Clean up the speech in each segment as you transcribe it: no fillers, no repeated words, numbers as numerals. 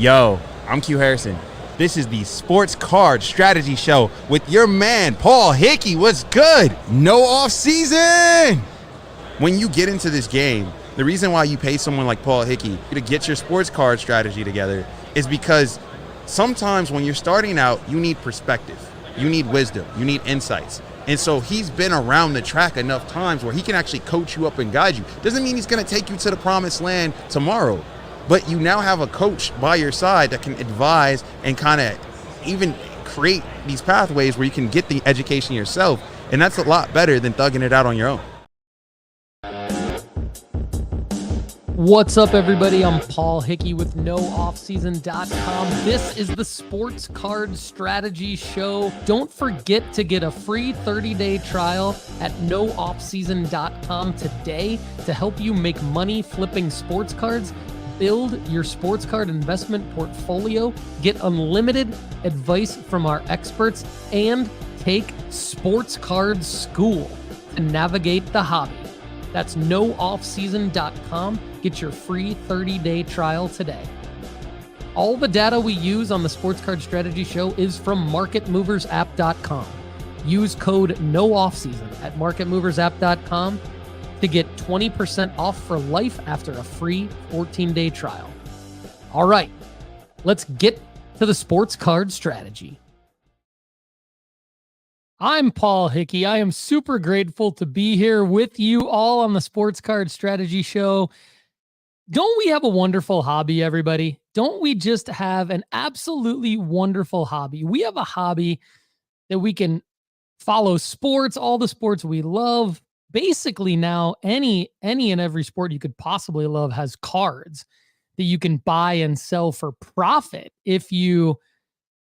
Yo, I'm Q Harrison. This is the Sports Card Strategy Show with your man, Paul Hickey. What's good? No off season. When you get into this game, the reason why you pay someone like Paul Hickey to get your sports card strategy together is because sometimes when you're starting out, you need perspective, you need wisdom, you need insights. And so he's been around the track enough times where he can actually coach you up and guide you. Doesn't mean he's going to take you to the promised land tomorrow, but you now have a coach by your side that can advise and kind of even create these pathways where you can get the education yourself. And that's a lot better than thugging it out on your own. What's up, everybody? I'm Paul Hickey with NoOffSeason.com. This is the Sports Card Strategy Show. Don't forget to get a free 30-day trial at NoOffSeason.com today to help you make money flipping sports cards, build your sports card investment portfolio, get unlimited advice from our experts, and take sports card school to navigate the hobby. That's NoOffSeason.com. Get your free 30-day trial today. All the data we use on the Sports Card Strategy Show is from MarketMoversApp.com. Use code NOOFFSEason at MarketMoversApp.com to get 20% off for life after a free 14-day trial. All right, let's get to the Sports Card Strategy. I'm Paul Hickey. I am super grateful to be here with you all on the Sports Card Strategy Show. Don't we have a wonderful hobby, everybody? Don't we just have an absolutely wonderful hobby? We have a hobby that we can follow sports, all the sports we love. Basically now, any and every sport you could possibly love has cards that you can buy and sell for profit if you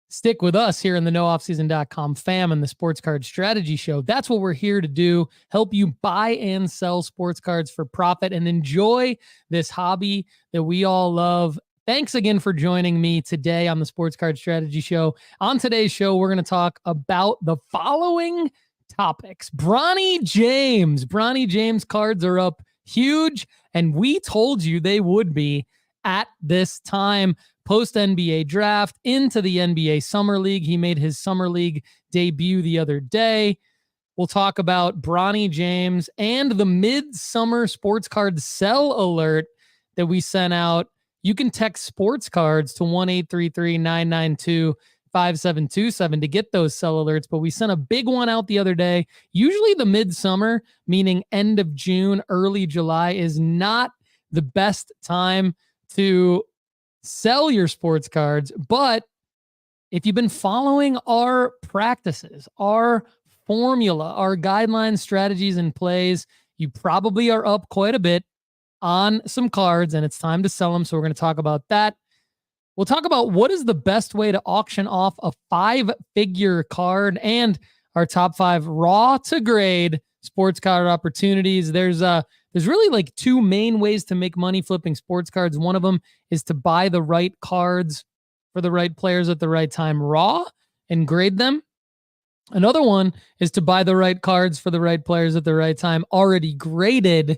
stick with us here in the NoOffSeason.com fam and the Sports Card Strategy Show. That's what we're here to do, help you buy and sell sports cards for profit and enjoy this hobby that we all love. Thanks again for joining me today on the Sports Card Strategy Show. On today's show, we're going to talk about the following topics. Bronny James. Bronny James cards are up huge, and we told you they would be at this time. Post-NBA draft into the NBA Summer League. He made his Summer League debut the other day. We'll talk about Bronny James and the MidSummer sports card sell alert that we sent out. You can text sports cards to 1-833-992-5727 to get those sell alerts, but we sent a big one out the other day. Usually the MidSummer, meaning end of June, early July, is not the best time to sell your sports cards. But if you've been following our practices, our formula, our guidelines, strategies, and plays, you probably are up quite a bit on some cards, and it's time to sell them. So we're going to talk about that. We'll talk about what is the best way to auction off a 5-figure card and our top 5 raw to grade sports card opportunities. There's really like 2 main ways to make money flipping sports cards. One of them is to buy the right cards for the right players at the right time raw and grade them. Another one is to buy the right cards for the right players at the right time already graded,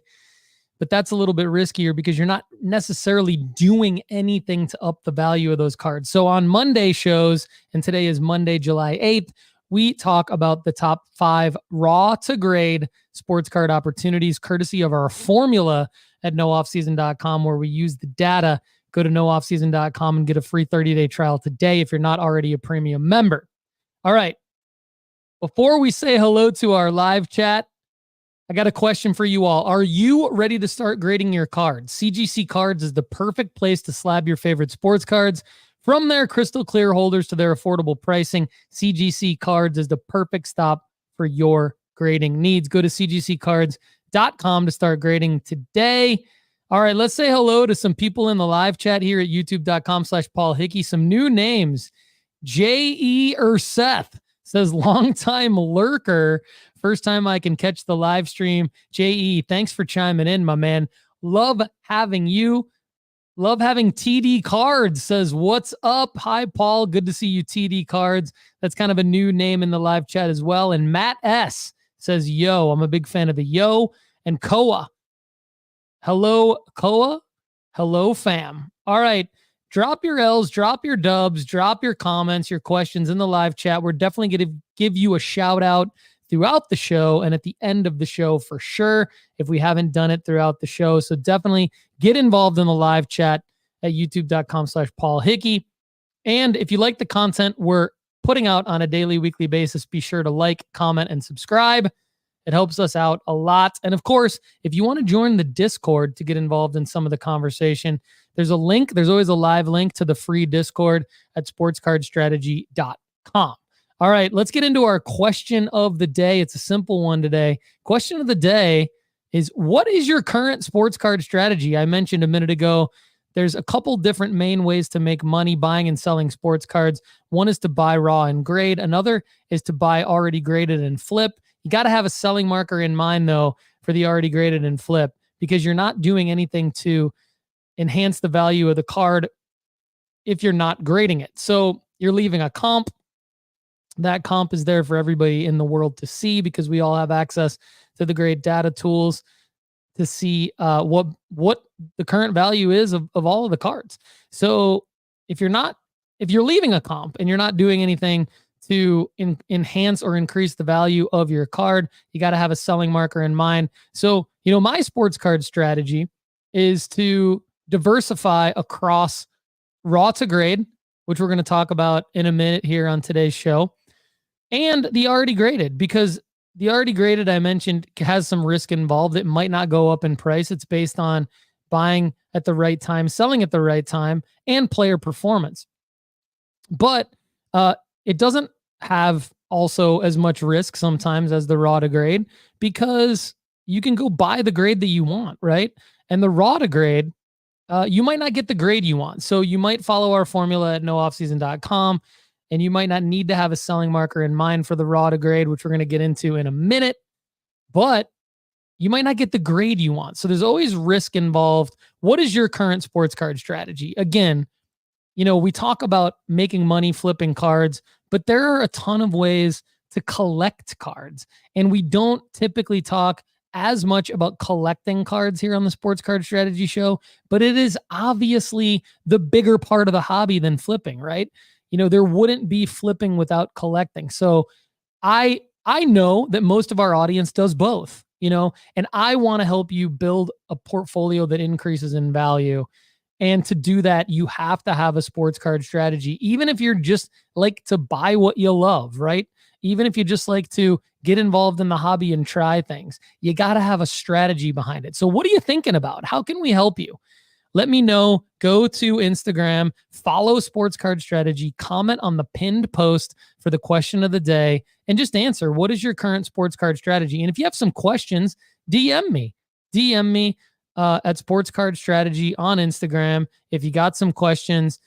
but that's a little bit riskier because you're not necessarily doing anything to up the value of those cards. So on Monday shows, and today is Monday, July 8th, we talk about the top 5 raw to grade sports card opportunities, courtesy of our formula at NoOffSeason.com, where we use the data. Go to NoOffSeason.com and get a free 30-day trial today if you're not already a premium member. All right. Before we say hello to our live chat, I got a question for you all. Are you ready to start grading your cards? CGC Cards is the perfect place to slab your favorite sports cards. From their crystal clear holders to their affordable pricing, CGC Cards is the perfect stop for your grading needs. Go to cgccards.com to start grading today. All right, let's say hello to some people in the live chat here at youtube.com/Paul Hickey. Some new names. J.E. Seth says, longtime lurker. First time I can catch the live stream. J.E., thanks for chiming in, my man. Love having you. Love having TD Cards says, what's up? Hi, Paul. Good to see you, TD Cards. That's kind of a new name in the live chat as well. And Matt S says, yo, I'm a big fan of the yo. And Koa. Hello, Koa. Hello, fam. All right. drop your L's, drop your dubs, drop your comments, your questions in the live chat. We're definitely going to give you a shout out throughout the show and at the end of the show for sure, if we haven't done it throughout the show. So definitely get involved in the live chat at youtube.com/Paul Hickey. And if you like the content we're putting out on a daily, weekly basis, be sure to like, comment, and subscribe. It helps us out a lot. And of course, if you want to join the Discord to get involved in some of the conversation, there's a link. There's always a live link to the free Discord at sportscardstrategy.com. All right, let's get into our question of the day. It's a simple one today. Question of the day is, what is your current sports card strategy? I mentioned a minute ago, there's a couple different main ways to make money buying and selling sports cards. One is to buy raw and grade. Another is to buy already graded and flip. You got to have a selling marker in mind, though, for the already graded and flip, because you're not doing anything to enhance the value of the card if you're not grading it. So you're leaving a comp. That comp is there for everybody in the world to see, because we all have access to the grade data tools to see what the current value is of all of the cards. So if you're leaving a comp and you're not doing anything to enhance or increase the value of your card, you got to have a selling marker in mind. So, my sports card strategy is to diversify across raw to grade, which we're going to talk about in a minute here on today's show, and the already graded, because the already graded, I mentioned, has some risk involved. It might not go up in price. It's based on buying at the right time, selling at the right time, and player performance. But it doesn't have also as much risk sometimes as the raw to grade, because you can go buy the grade that you want, right? And the raw to grade, you might not get the grade you want. So you might follow our formula at nooffseason.com, and you might not need to have a selling marker in mind for the raw to grade, which we're going to get into in a minute, but you might not get the grade you want. So there's always risk involved. What is your current sports card strategy? Again, we talk about making money flipping cards, but there are a ton of ways to collect cards. And we don't typically talk as much about collecting cards here on the Sports Card Strategy Show, but it is obviously the bigger part of the hobby than flipping, right? There wouldn't be flipping without collecting. So I know that most of our audience does both, and I want to help you build a portfolio that increases in value. And to do that, you have to have a sports card strategy, even if you're just like to buy what you love, right? Even if you just like to get involved in the hobby and try things, you got to have a strategy behind it. So what are you thinking about? How can we help you? Let me know. Go to Instagram, follow Sports Card Strategy, comment on the pinned post for the question of the day, and just answer, what is your current sports card strategy? And if you have some questions, DM me at Sports Card Strategy on Instagram. If you got some questions,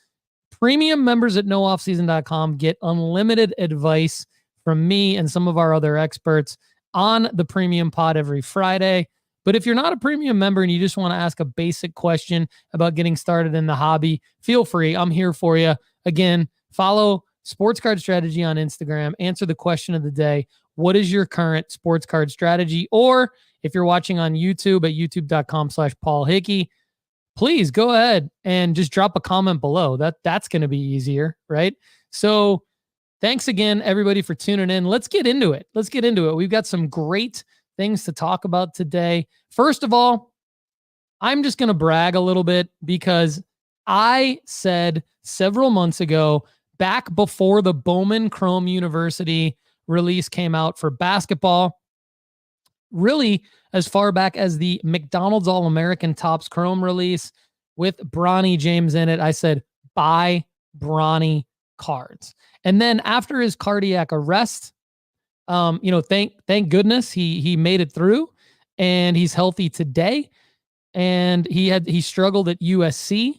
premium members at nooffseason.com get unlimited advice from me and some of our other experts on the premium pod every Friday. But if you're not a premium member and you just want to ask a basic question about getting started in the hobby, feel free. I'm here for you. Again, follow Sports Card Strategy on Instagram. Answer the question of the day. What is your current sports card strategy? Or if you're watching on YouTube at youtube.com/Paul Hickey, please go ahead and just drop a comment below. That's going to be easier, right? So thanks again, everybody, for tuning in. Let's get into it. We've got some great things to talk about today. First of all, I'm just going to brag a little bit, because I said several months ago, back before the Bowman Chrome University release came out for basketball, really as far back as the McDonald's All-American Topps Chrome release with Bronny James in it, I said, buy Bronny cards. And then after his cardiac arrest, thank goodness he made it through, and he's healthy today. And he struggled at USC.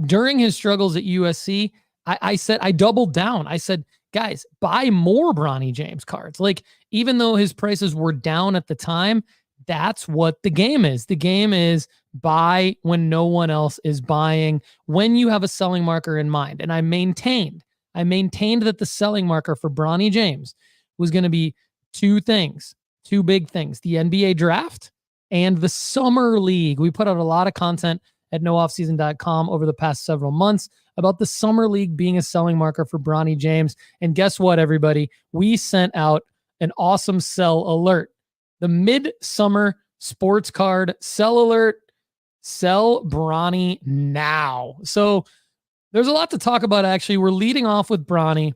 During his struggles at USC, I doubled down. I said, guys, buy more Bronny James cards. Like, even though his prices were down at the time, that's what the game is. The game is buy when no one else is buying, when you have a selling marker in mind. And I maintained that the selling marker for Bronny James was going to be two big things: the NBA draft and the summer league. We put out a lot of content at nooffseason.com over the past several months about the Summer League being a selling marker for Bronny James. And guess what, everybody? We sent out an awesome sell alert. The MidSummer sports card sell alert. Sell Bronny now. So there's a lot to talk about, actually. We're leading off with Bronny.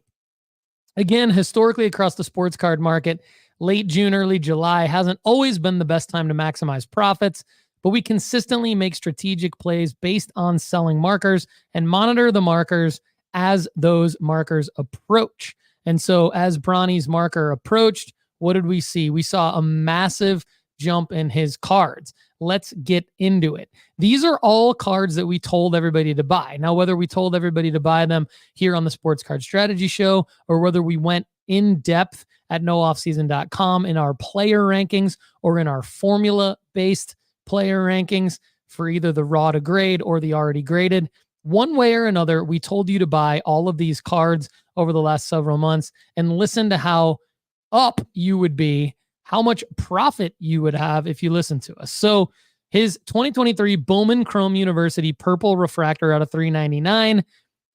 Again, historically across the sports card market, late June, early July hasn't always been the best time to maximize profits, but we consistently make strategic plays based on selling markers and monitor the markers as those markers approach. And so as Bronny's marker approached, what did we see? We saw a massive jump in his cards. Let's get into it. These are all cards that we told everybody to buy. Now, whether we told everybody to buy them here on the Sports Card Strategy Show or whether we went in depth at nooffseason.com in our player rankings or in our formula-based player rankings for either the raw to grade or the already graded, one way or another, we told you to buy all of these cards over the last several months and listen to how up you would be, how much profit you would have if you listen to us. So his 2023 Bowman Chrome University Purple Refractor out of $399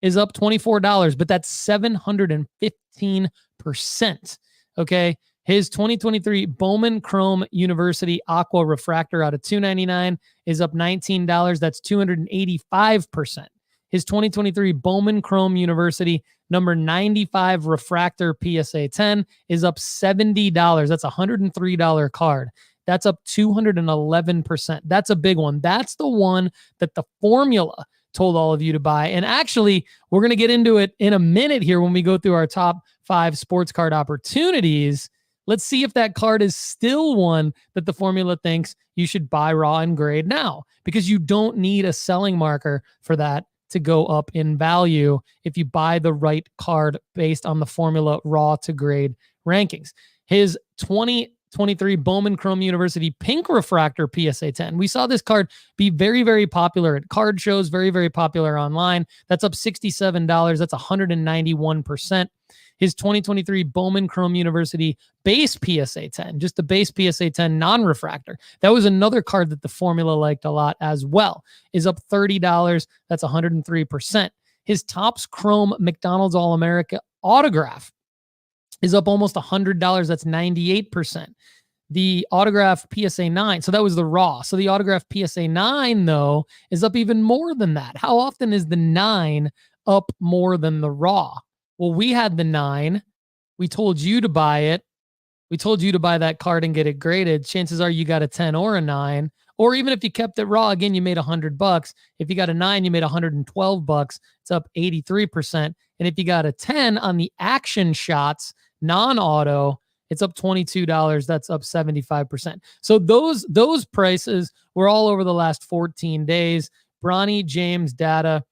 is up $24, but that's 715%. Okay. His 2023 Bowman Chrome University Aqua Refractor out of $299 is up $19. That's 285%. His 2023 Bowman Chrome University number 95 Refractor PSA 10 is up $70. That's a $103 card. That's up 211%. That's a big one. That's the one that the formula told all of you to buy. And actually, we're going to get into it in a minute here when we go through our top 5 sports card opportunities. Let's see if that card is still one that the formula thinks you should buy raw and grade now, because you don't need a selling marker for that to go up in value if you buy the right card based on the formula raw to grade rankings. His 2023 Bowman Chrome University Pink Refractor PSA 10. We saw this card be very, very popular at card shows, very, very popular online. That's up $67. That's 191%. His 2023 Bowman Chrome University base PSA 10, just the base PSA 10 non-refractor. That was another card that the formula liked a lot as well, is up $30. That's 103%. His Topps Chrome McDonald's All-America autograph is up almost $100. That's 98%. The autograph PSA 9, so that was the raw. So the autograph PSA 9, though, is up even more than that. How often is the 9 up more than the raw? Well, we had the 9. We told you to buy it. We told you to buy that card and get it graded. Chances are you got a 10 or a 9. Or even if you kept it raw, again, you made $100. If you got a 9, you made $112. It's up 83%. And if you got a 10 on the action shots, non-auto, it's up $22. That's up 75%. So those prices were all over the last 14 days. Bronny James data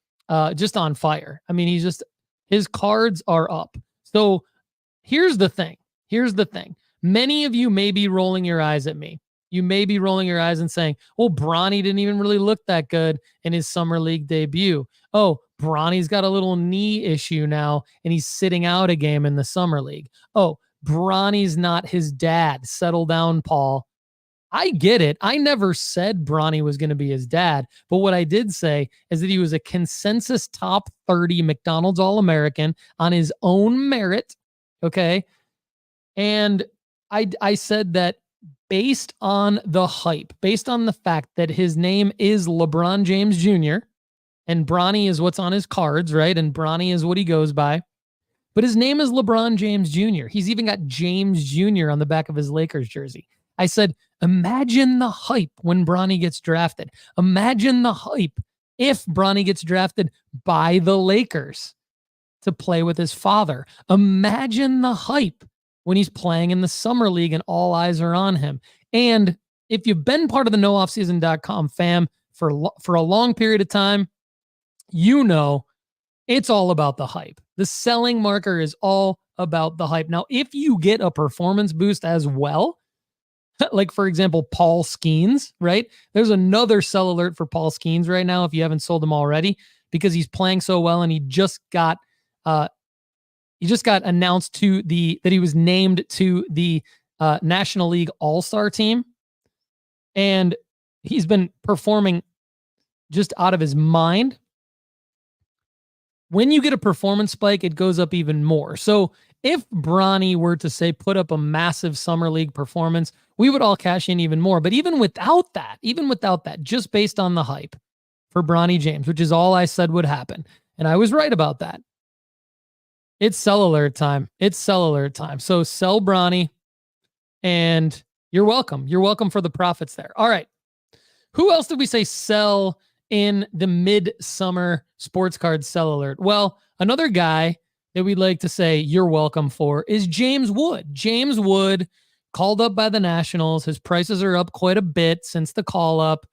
just on fire. I mean, his cards are up. So here's the thing. Many of you may be rolling your eyes at me. You may be rolling your eyes and saying, well, Bronny didn't even really look that good in his Summer League debut. Oh, Bronny's got a little knee issue now, and he's sitting out a game in the Summer League. Oh, Bronny's not his dad. Settle down, Paul. I get it. I never said Bronny was going to be his dad, but what I did say is that he was a consensus top 30 McDonald's All-American on his own merit, okay? And I said that based on the hype, based on the fact that his name is LeBron James Jr., and Bronny is what's on his cards, right? And Bronny is what he goes by. But his name is LeBron James Jr. He's even got James Jr. on the back of his Lakers jersey. I said, imagine the hype when Bronny gets drafted. Imagine the hype if Bronny gets drafted by the Lakers to play with his father. Imagine the hype when he's playing in the Summer League and all eyes are on him. And if you've been part of the nooffseason.com fam for a long period of time, you know it's all about the hype. The selling marker is all about the hype. Now, if you get a performance boost as well, like, for example, Paul Skeens, right? There's another sell alert for Paul Skeens right now if you haven't sold him already, because he's playing so well and he just got announced that he was named to the National League All-Star team. And he's been performing just out of his mind. When you get a performance spike, it goes up even more. So if Bronny were to say put up a massive summer league performance, we would all cash in even more. But even without that, just based on the hype for Bronny James, which is all I said would happen, and I was right about that. It's sell alert time. So sell Bronny, and you're welcome. You're welcome for the profits there. All right. Who else did we say sell in the MidSummer sports card sell alert? Well, another guy that we'd like to say you're welcome for is James Wood. James Wood called up by the Nationals. His prices are up quite a bit since the call up,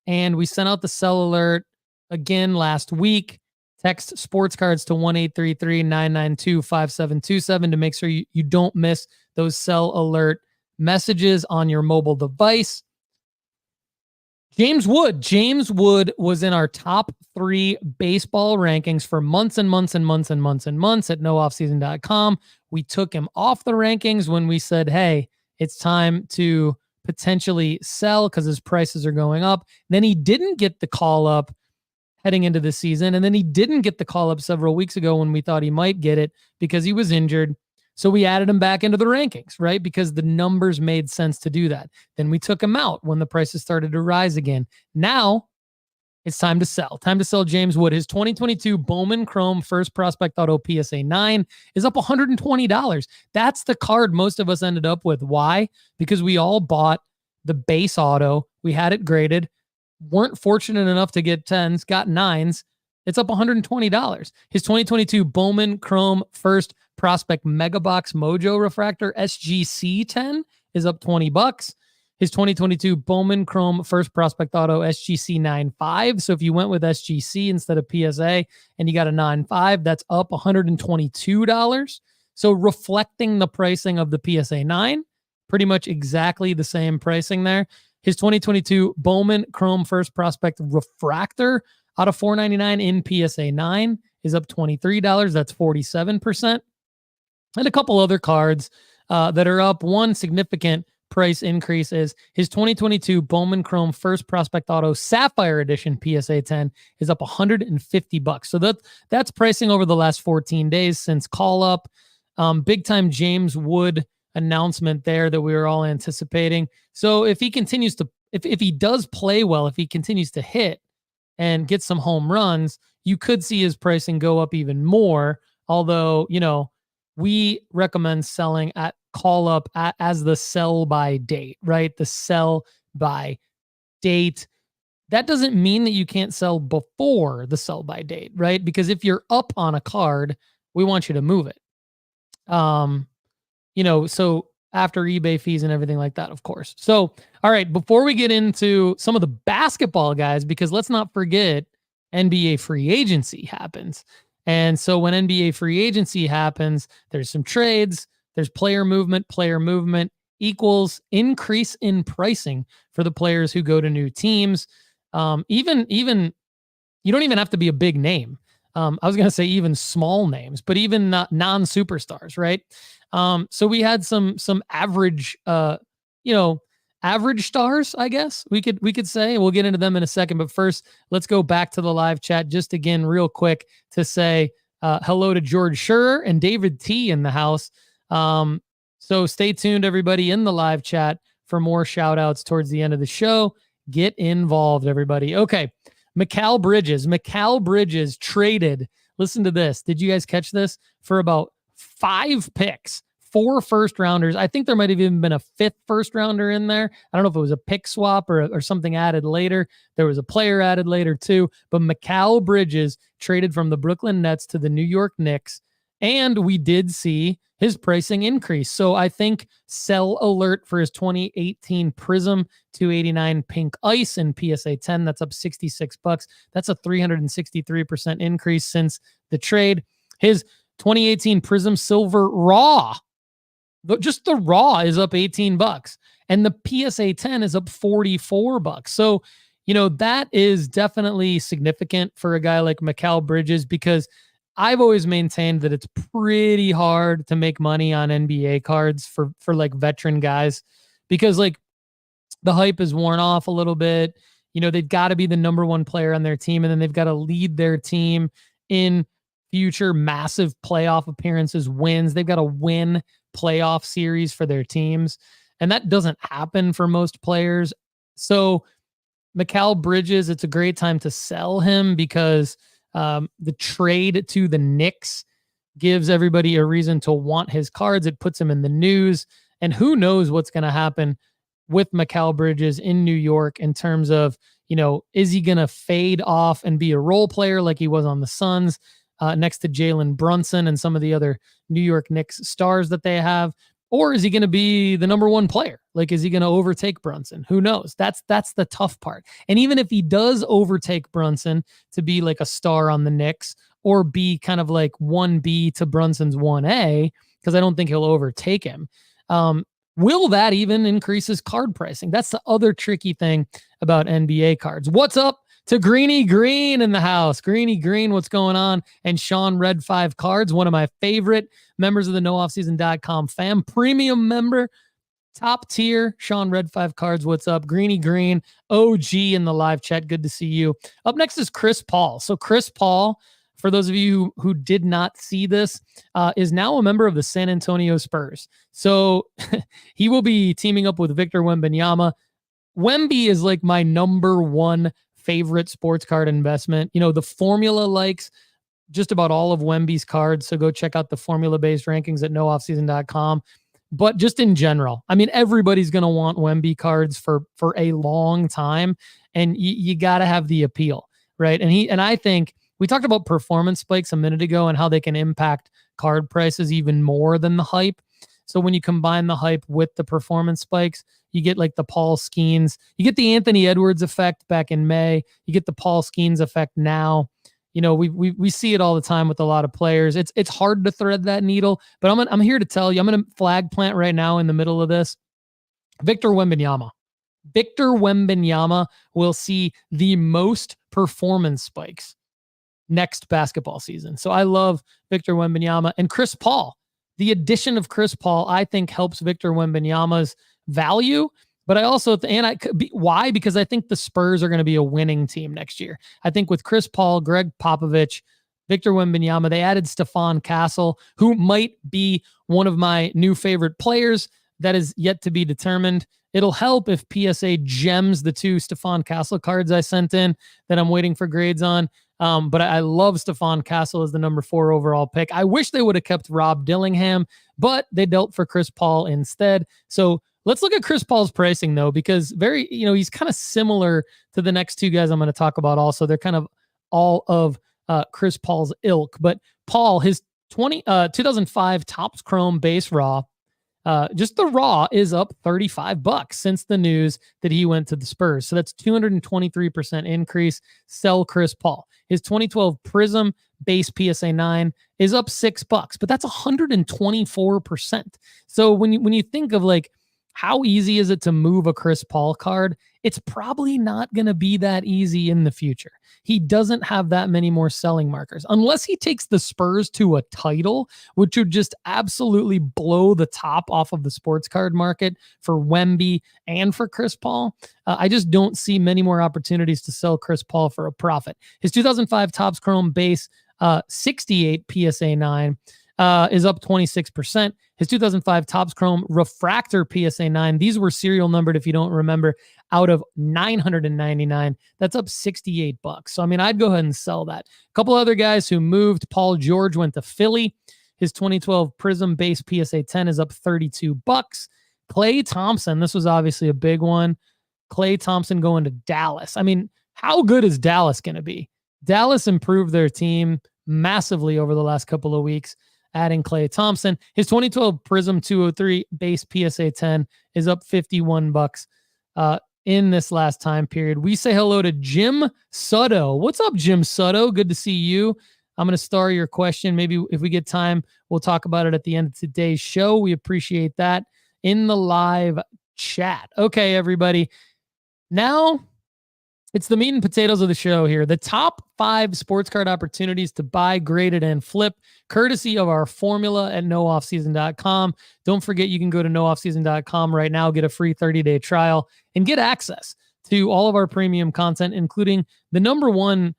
and we sent out the sell alert again last week. Text sports cards to 1-833-992-5727 to make sure you don't miss those sell alert messages on your mobile device. James Wood was in our top 3 baseball rankings for months and months and months and months and months at nooffseason.com. We took him off the rankings when we said, hey, it's time to potentially sell because his prices are going up. Then he didn't get the call up heading into the season. And then he didn't get the call up several weeks ago when we thought he might get it because he was injured. So we added him back into the rankings, right? Because the numbers made sense to do that. Then we took him out when the prices started to rise again. Now it's time to sell. Time to sell James Wood. His 2022 Bowman Chrome First Prospect Auto PSA 9 is up $120. That's the card most of us ended up with. Why? Because we all bought the base auto. We had it graded. Weren't fortunate enough to get 10s, got 9s. It's up $120. His 2022 Bowman Chrome First Prospect Megabox Mojo Refractor SGC 10 is up $20. His 2022 Bowman Chrome First Prospect Auto SGC 9.5. So if you went with SGC instead of PSA and you got a 9.5, that's up $122. So reflecting the pricing of the PSA 9, pretty much exactly the same pricing there. His 2022 Bowman Chrome First Prospect Refractor out of $499 in PSA 9 is up $23. That's 47%. And a couple other cards that are up. One significant price increase is his 2022 Bowman Chrome First Prospect Auto Sapphire Edition PSA 10 is up $150. So that's pricing over the last 14 days since call up. Big time James Wood announcement there that we were all anticipating. So if he continues to, if he does play well, if he continues to hit and get some home runs, you could see his pricing go up even more. Although, we recommend selling at call up as the sell by date, right? The sell by date. That doesn't mean that you can't sell before the sell by date, right? Because if you're up on a card, we want you to move it. So after eBay fees and everything like that, of course. So, all right, before we get into some of the basketball guys, because let's not forget NBA free agency happens. And so when NBA free agency happens, there's some trades, there's player movement equals increase in pricing for the players who go to new teams. Even you don't even have to be a big name. I was going to say even small names, but even non-superstars, right? So we had some average, average stars, I guess we could say. We'll get into them in a second, but first let's go back to the live chat just again real quick to say hello to George Schurer and David T in the house. So stay tuned, everybody, in the live chat for more shout outs towards the end of the show. Get involved, everybody. Okay. Mikal Bridges traded. Listen to this. Did you guys catch this? For about 5 picks, 4 first rounders. I think there might have even been a 5th first rounder in there. I don't know if it was a pick swap or something added later. There was a player added later too. But Mikal Bridges traded from the Brooklyn Nets to the New York Knicks. And we did see his pricing increase. So I think sell alert for his 2018 Prism 289 Pink Ice in PSA 10. That's up $66. That's a 363% increase since the trade. His 2018 Prism Silver Raw, just the Raw is up $18. And the PSA 10 is up $44. So, that is definitely significant for a guy like Mikal Bridges, because I've always maintained that it's pretty hard to make money on NBA cards for like veteran guys, because like the hype is worn off a little bit. they've got to be the number one player on their team, and then they've got to lead their team in future massive playoff appearances, wins. They've got to win playoff series for their teams, and that doesn't happen for most players. So Mikal Bridges, it's a great time to sell him because the trade to the Knicks gives everybody a reason to want his cards. It puts him in the news, and who knows what's going to happen with Mikal Bridges in New York in terms of, is he going to fade off and be a role player like he was on the Suns next to Jalen Brunson and some of the other New York Knicks stars that they have? Or is he going to be the number one player? Like, is he going to overtake Brunson? Who knows? That's the tough part. And even if he does overtake Brunson to be like a star on the Knicks or be kind of like 1B to Brunson's 1A, because I don't think he'll overtake him, will that even increase his card pricing? That's the other tricky thing about NBA cards. What's up to Greeny Green in the house? Greeny Green, what's going on? And Sean Red 5 Cards, one of my favorite members of the NoOffSeason.com fam, premium member, top tier. Sean Red 5 Cards, what's up? Greeny Green, OG in the live chat. Good to see you. Up next is Chris Paul. So Chris Paul, for those of you who did not see this, is now a member of the San Antonio Spurs. So he will be teaming up with Victor Wembanyama. Wemby is like my number one favorite sports card investment. The formula likes just about all of Wemby's cards. So go check out the formula-based rankings at nooffseason.com. But just in general, I mean, everybody's going to want Wemby cards for a long time. And you got to have the appeal, right? And I think we talked about performance spikes a minute ago and how they can impact card prices even more than the hype. So when you combine the hype with the performance spikes, you get like the Paul Skeens, you get the Anthony Edwards effect back in May, you get the Paul Skeens effect now. We see it all the time with a lot of players. It's hard to thread that needle, but I'm here to tell you, I'm going to flag plant right now in the middle of this. Victor Wembanyama will see the most performance spikes next basketball season. So I love Victor Wembanyama and Chris Paul. The addition of Chris Paul, I think, helps Victor Wembanyama's value. But I also, why? Because I think the Spurs are going to be a winning team next year. I think with Chris Paul, Greg Popovich, Victor Wembanyama, they added Stephon Castle, who might be one of my new favorite players. That is yet to be determined. It'll help if PSA gems the 2 Stephon Castle cards I sent in that I'm waiting for grades on. But I love Stephon Castle as the number 4 overall pick. I wish they would have kept Rob Dillingham, but they dealt for Chris Paul instead. So let's look at Chris Paul's pricing, though, because he's kind of similar to the next 2 guys I'm going to talk about also. They're kind of all of Chris Paul's ilk. But Paul, his 2005 Topps Chrome base raw, just the raw is up $35 since the news that he went to the Spurs. So that's 223% increase. Sell Chris Paul. His 2012 Prism base PSA 9 is up $6, but that's 124%. So when you think of like, how easy is it to move a Chris Paul card? It's probably not going to be that easy in the future. He doesn't have that many more selling markers unless he takes the Spurs to a title, which would just absolutely blow the top off of the sports card market for Wemby and for Chris Paul. I just don't see many more opportunities to sell Chris Paul for a profit. His 2005 Topps Chrome base 68 PSA 9 is up 26%. His 2005 Topps Chrome Refractor PSA 9, these were serial numbered, if you don't remember, out of 999. That's up $68. So, I mean, I'd go ahead and sell that. A couple other guys who moved. Paul George went to Philly. His 2012 Prism base PSA 10 is up $32. Klay Thompson, this was obviously a big one. Klay Thompson going to Dallas. I mean, how good is Dallas going to be? Dallas improved their team massively over the last couple of weeks, adding Klay Thompson. His 2012 Prism 203 base PSA 10 is up $51 in this last time period. We say hello to Jim Sutto. What's up, Jim Sutto? Good to see you. I'm going to star your question. Maybe if we get time, we'll talk about it at the end of today's show. We appreciate that in the live chat. Okay, everybody. Now it's the meat and potatoes of the show here. The top 5 sports card opportunities to buy, graded, and flip, courtesy of our formula at nooffseason.com. Don't forget, you can go to nooffseason.com right now, get a free 30-day trial, and get access to all of our premium content, including the number one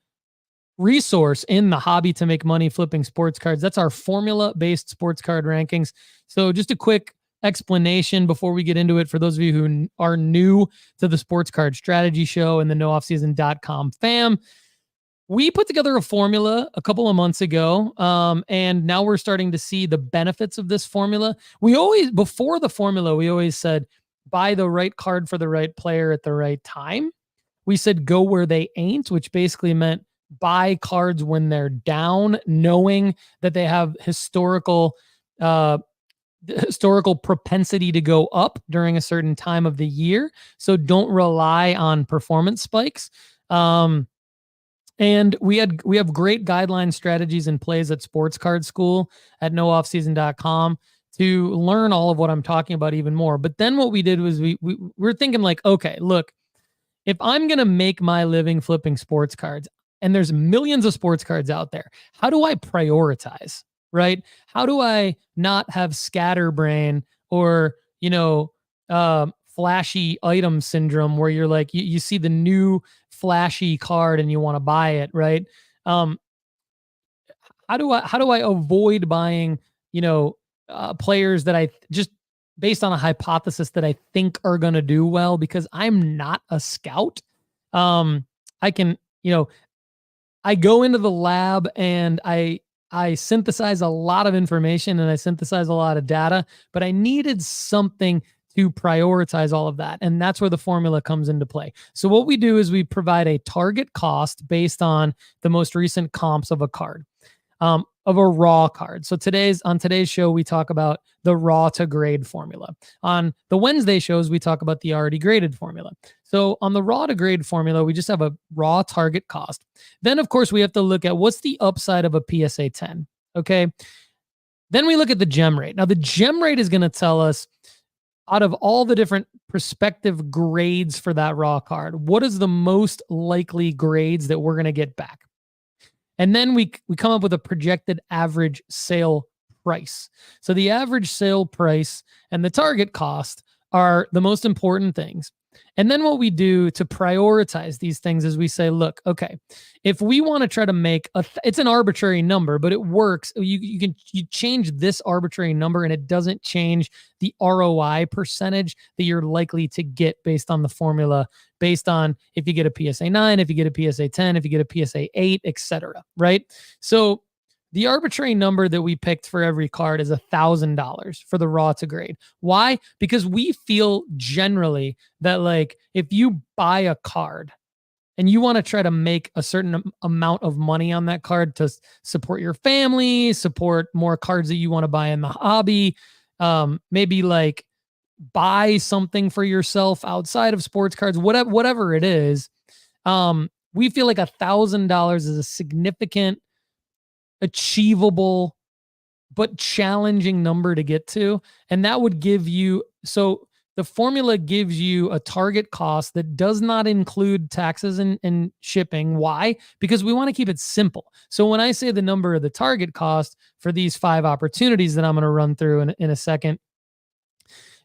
resource in the hobby to make money flipping sports cards. That's our formula-based sports card rankings. So just a quick explanation before we get into it for those of you who are new to the Sports Card Strategy Show and the nooffseason.com fam. We put together a formula a couple of months ago, and now we're starting to see the benefits of this formula. Before the formula, we always said, buy the right card for the right player at the right time. We said, go where they ain't, which basically meant buy cards when they're down, knowing that they have historical propensity to go up during a certain time of the year. So don't rely on performance spikes. And we have great guideline strategies and plays at Sports Card School at nooffseason.com to learn all of what I'm talking about even more. But then what we did was we're thinking like, okay, look, if I'm going to make my living flipping sports cards, and there's millions of sports cards out there, how do I prioritize, right? How do I not have scatterbrain or, flashy item syndrome where you're like, you see the new flashy card and you want to buy it, right? How do I avoid buying, players that I just based on a hypothesis that I think are going to do well because I'm not a scout. I can, I go into the lab and I synthesize a lot of information and I synthesize a lot of data, but I needed something to prioritize all of that. And that's where the formula comes into play. So what we do is we provide a target cost based on the most recent comps of a card, of a raw card. So on today's show, we talk about the raw to grade formula. On the Wednesday shows, we talk about the already graded formula. So on the raw to grade formula, we just have a raw target cost. Then, of course, we have to look at what's the upside of a PSA 10. Okay. Then we look at the gem rate. Now, the gem rate is going to tell us out of all the different prospective grades for that raw card, what is the most likely grades that we're going to get back? And then we come up with a projected average sale price. So the average sale price and the target cost are the most important things. And then what we do to prioritize these things is we say, look, okay, if we want to try to make it's an arbitrary number, but it works. You change this arbitrary number and it doesn't change the ROI percentage that you're likely to get based on the formula, based on if you get a PSA 9, if you get a PSA 10, if you get a PSA 8, etc. Right? So the arbitrary number that we picked for every card is $1,000 for the raw to grade. Why? Because we feel generally that like if you buy a card and you want to try to make a certain amount of money on that card to support your family, support more cards that you want to buy in the hobby, maybe like buy something for yourself outside of sports cards, whatever it is, we feel like $1,000 is a significant, achievable but challenging number to get to. And that would give you, so the formula gives you a target cost that does not include taxes and shipping. Why? Because we want to keep it simple. So when I say the number of the target cost for these 5 opportunities that I'm going to run through in a second,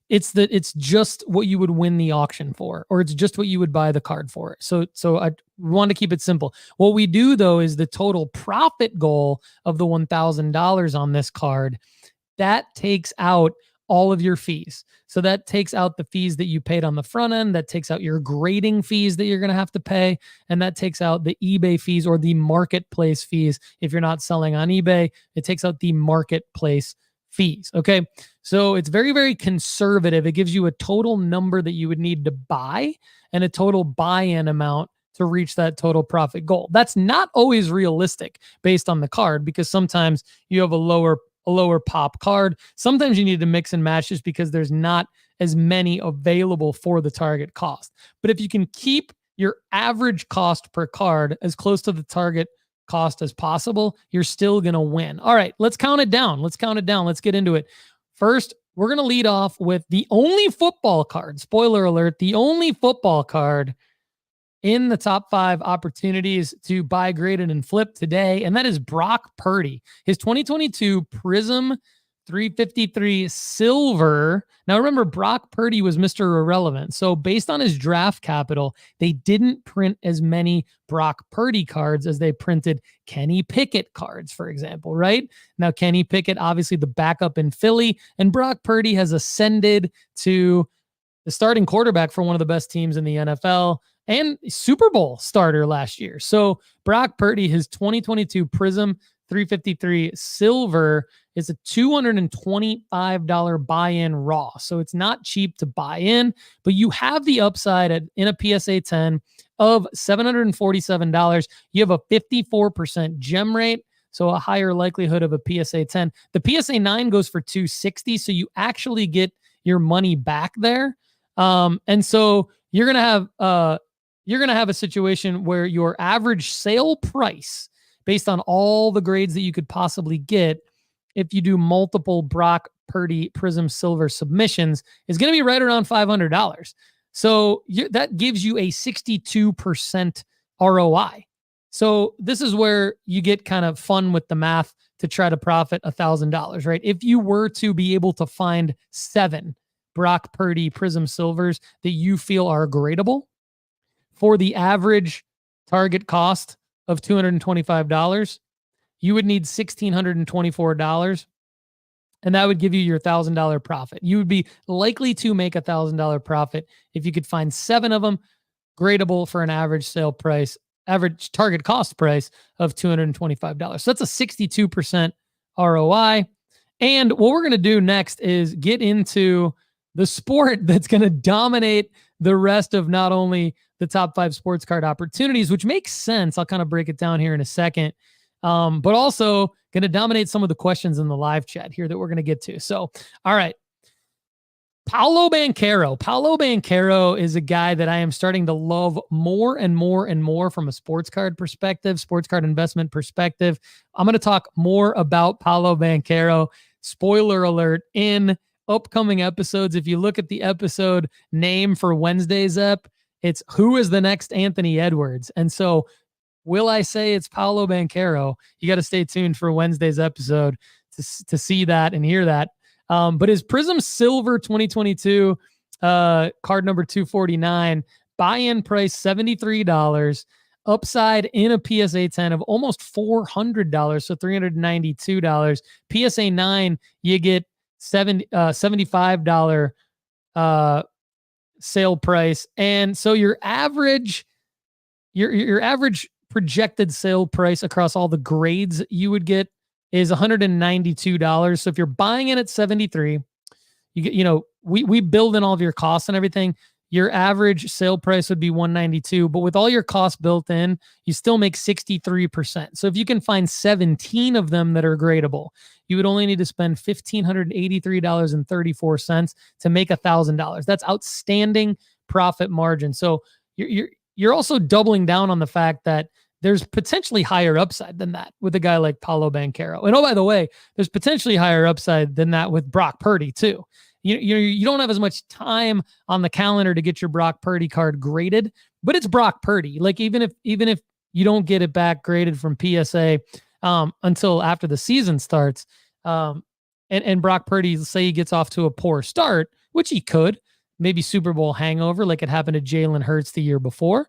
it's just what you would win the auction for, or it's just what you would buy the card for. So I want to keep it simple. What we do though is the total profit goal of the $1,000 on this card, that takes out all of your fees. So that takes out the fees that you paid on the front end, that takes out your grading fees that you're going to have to pay, and that takes out the eBay fees or the marketplace fees. If you're not selling on eBay, it takes out the marketplace fees. Okay. So it's very, very conservative. It gives you a total number that you would need to buy and a total buy-in amount to reach that total profit goal. That's not always realistic based on the card, because sometimes you have a lower pop card. Sometimes you need to mix and match just because there's not as many available for the target cost. But if you can keep your average cost per card as close to the target cost as possible, you're still going to win. All right, let's count it down. Let's get into it. First, we're going to lead off with the only football card. Spoiler alert, the only football card in the top 5 opportunities to buy, graded, and flip today, and that is Brock Purdy. His 2022 Prism 353 silver. Now remember, Brock Purdy was Mr. Irrelevant. So based on his draft capital, they didn't print as many Brock Purdy cards as they printed Kenny Pickett cards, for example, right? Now, Kenny Pickett, obviously the backup in Philly, and Brock Purdy has ascended to the starting quarterback for one of the best teams in the NFL and Super Bowl starter last year. So Brock Purdy, his 2022 Prism 353 silver is a $225 buy-in raw. So it's not cheap to buy in, but you have the upside in a PSA 10 of $747. You have a 54% gem rate, so a higher likelihood of a PSA 10. The PSA 9 goes for $260, so you actually get your money back there. And so you're gonna have a situation where your average sale price, based on all the grades that you could possibly get, if you do multiple Brock Purdy Prism Silver submissions, is going to be right around $500. So that gives you a 62% ROI. So this is where you get kind of fun with the math to try to profit $1,000, right? If you were to be able to find 7 Brock Purdy Prism Silvers that you feel are gradable for the average target cost of $225, you would need $1,624, and that would give you your $1,000 profit. You would be likely to make $1,000 profit if you could find 7 of them gradable for an average target cost price of $225. So that's a 62% ROI. And what we're going to do next is get into the sport that's going to dominate the rest of not only the top 5 sports card opportunities, which makes sense. I'll kind of break it down here in a second. But also going to dominate some of the questions in the live chat here that we're going to get to. So, all right. Paolo Banchero. Paolo Banchero is a guy that I am starting to love more and more and more from a sports card perspective, sports card investment perspective. I'm going to talk more about Paolo Banchero. Spoiler alert, in upcoming episodes. If you look at the episode name for Wednesday's ep, it's who is the next Anthony Edwards. And so will I say it's Paolo Banchero? You got to stay tuned for Wednesday's episode to see that and hear that. But his Prism Silver 2022 card number 249, buy-in price $73, upside in a PSA 10 of almost $400, so $392. PSA 9, you get $75 sale price. And so your average projected sale price across all the grades you would get is $192. So if you're buying it at 73, you get, we build in all of your costs and everything. Your average sale price would be $192, but with all your costs built in, you still make 63%. So if you can find 17 of them that are gradable, you would only need to spend $1,583.34 to make $1,000. That's outstanding profit margin. So you're also doubling down on the fact that there's potentially higher upside than that with a guy like Paolo Banchero. And oh, by the way, there's potentially higher upside than that with Brock Purdy too. You don't have as much time on the calendar to get your Brock Purdy card graded, but it's Brock Purdy. Like even if you don't get it back graded from PSA until after the season starts, and Brock Purdy, say he gets off to a poor start, which he could, maybe Super Bowl hangover like it happened to Jalen Hurts the year before,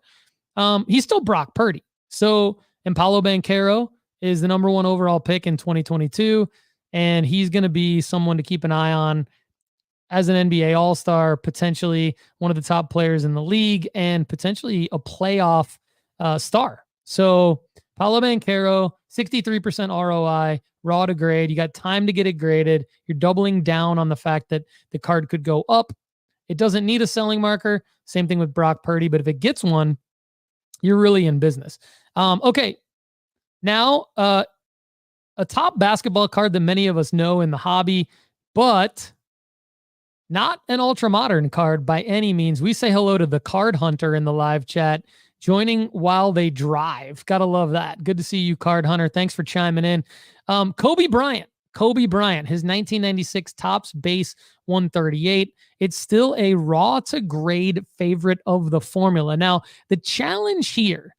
he's still Brock Purdy. So, and Paolo Banchero is the number 1 overall pick in 2022, and he's going to be someone to keep an eye on as an NBA All-Star, potentially one of the top players in the league, and potentially a playoff star. So Paolo Banchero, 63% ROI, raw to grade. You got time to get it graded. You're doubling down on the fact that the card could go up. It doesn't need a selling marker. Same thing with Brock Purdy, but if it gets one, you're really in business. Okay, now a top basketball card that many of us know in the hobby, but not an ultra modern card by any means. We say hello to the Card Hunter in the live chat, joining while they drive. Gotta love that. Good to see you, Card Hunter. Thanks for chiming in. Kobe Bryant, his 1996 Topps base 138. It's still a raw to grade favorite of the formula. Now, the challenge here,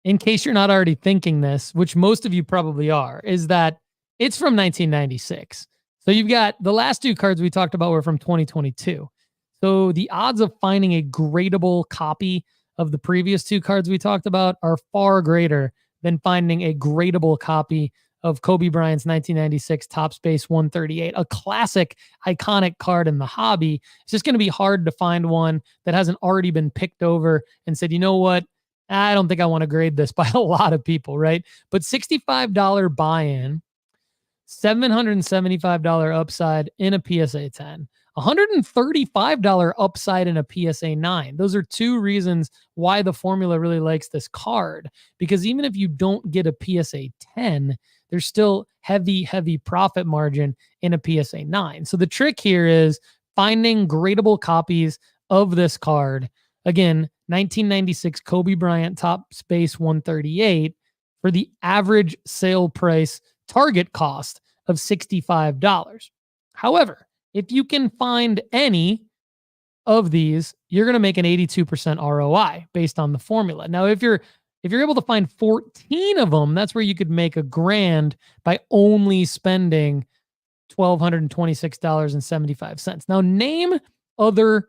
in case you're not already thinking this, which most of you probably are, is that it's from 1996. So you've got the last two cards we talked about were from 2022. So the odds of finding a gradable copy of the previous two cards we talked about are far greater than finding a gradable copy of Kobe Bryant's 1996 Topps Base 138, a classic, iconic card in the hobby. It's just going to be hard to find one that hasn't already been picked over and said, you know what? I don't think I want to grade this by a lot of people, right? But $65 buy-in, $775 upside in a PSA 10, $135 upside in a PSA 9. Those are two reasons why the formula really likes this card, because even if you don't get a PSA 10, there's still heavy profit margin in a PSA 9. So the trick here is finding gradable copies of this card. Again, 1996 Kobe Bryant Topps Base 138 for the average sale price target cost of $65. However, if you can find any of these, you're going to make an 82% ROI based on the formula. Now, if you're able to find 14 of them, that's where you could make $1,000 by only spending $1,226.75. Now,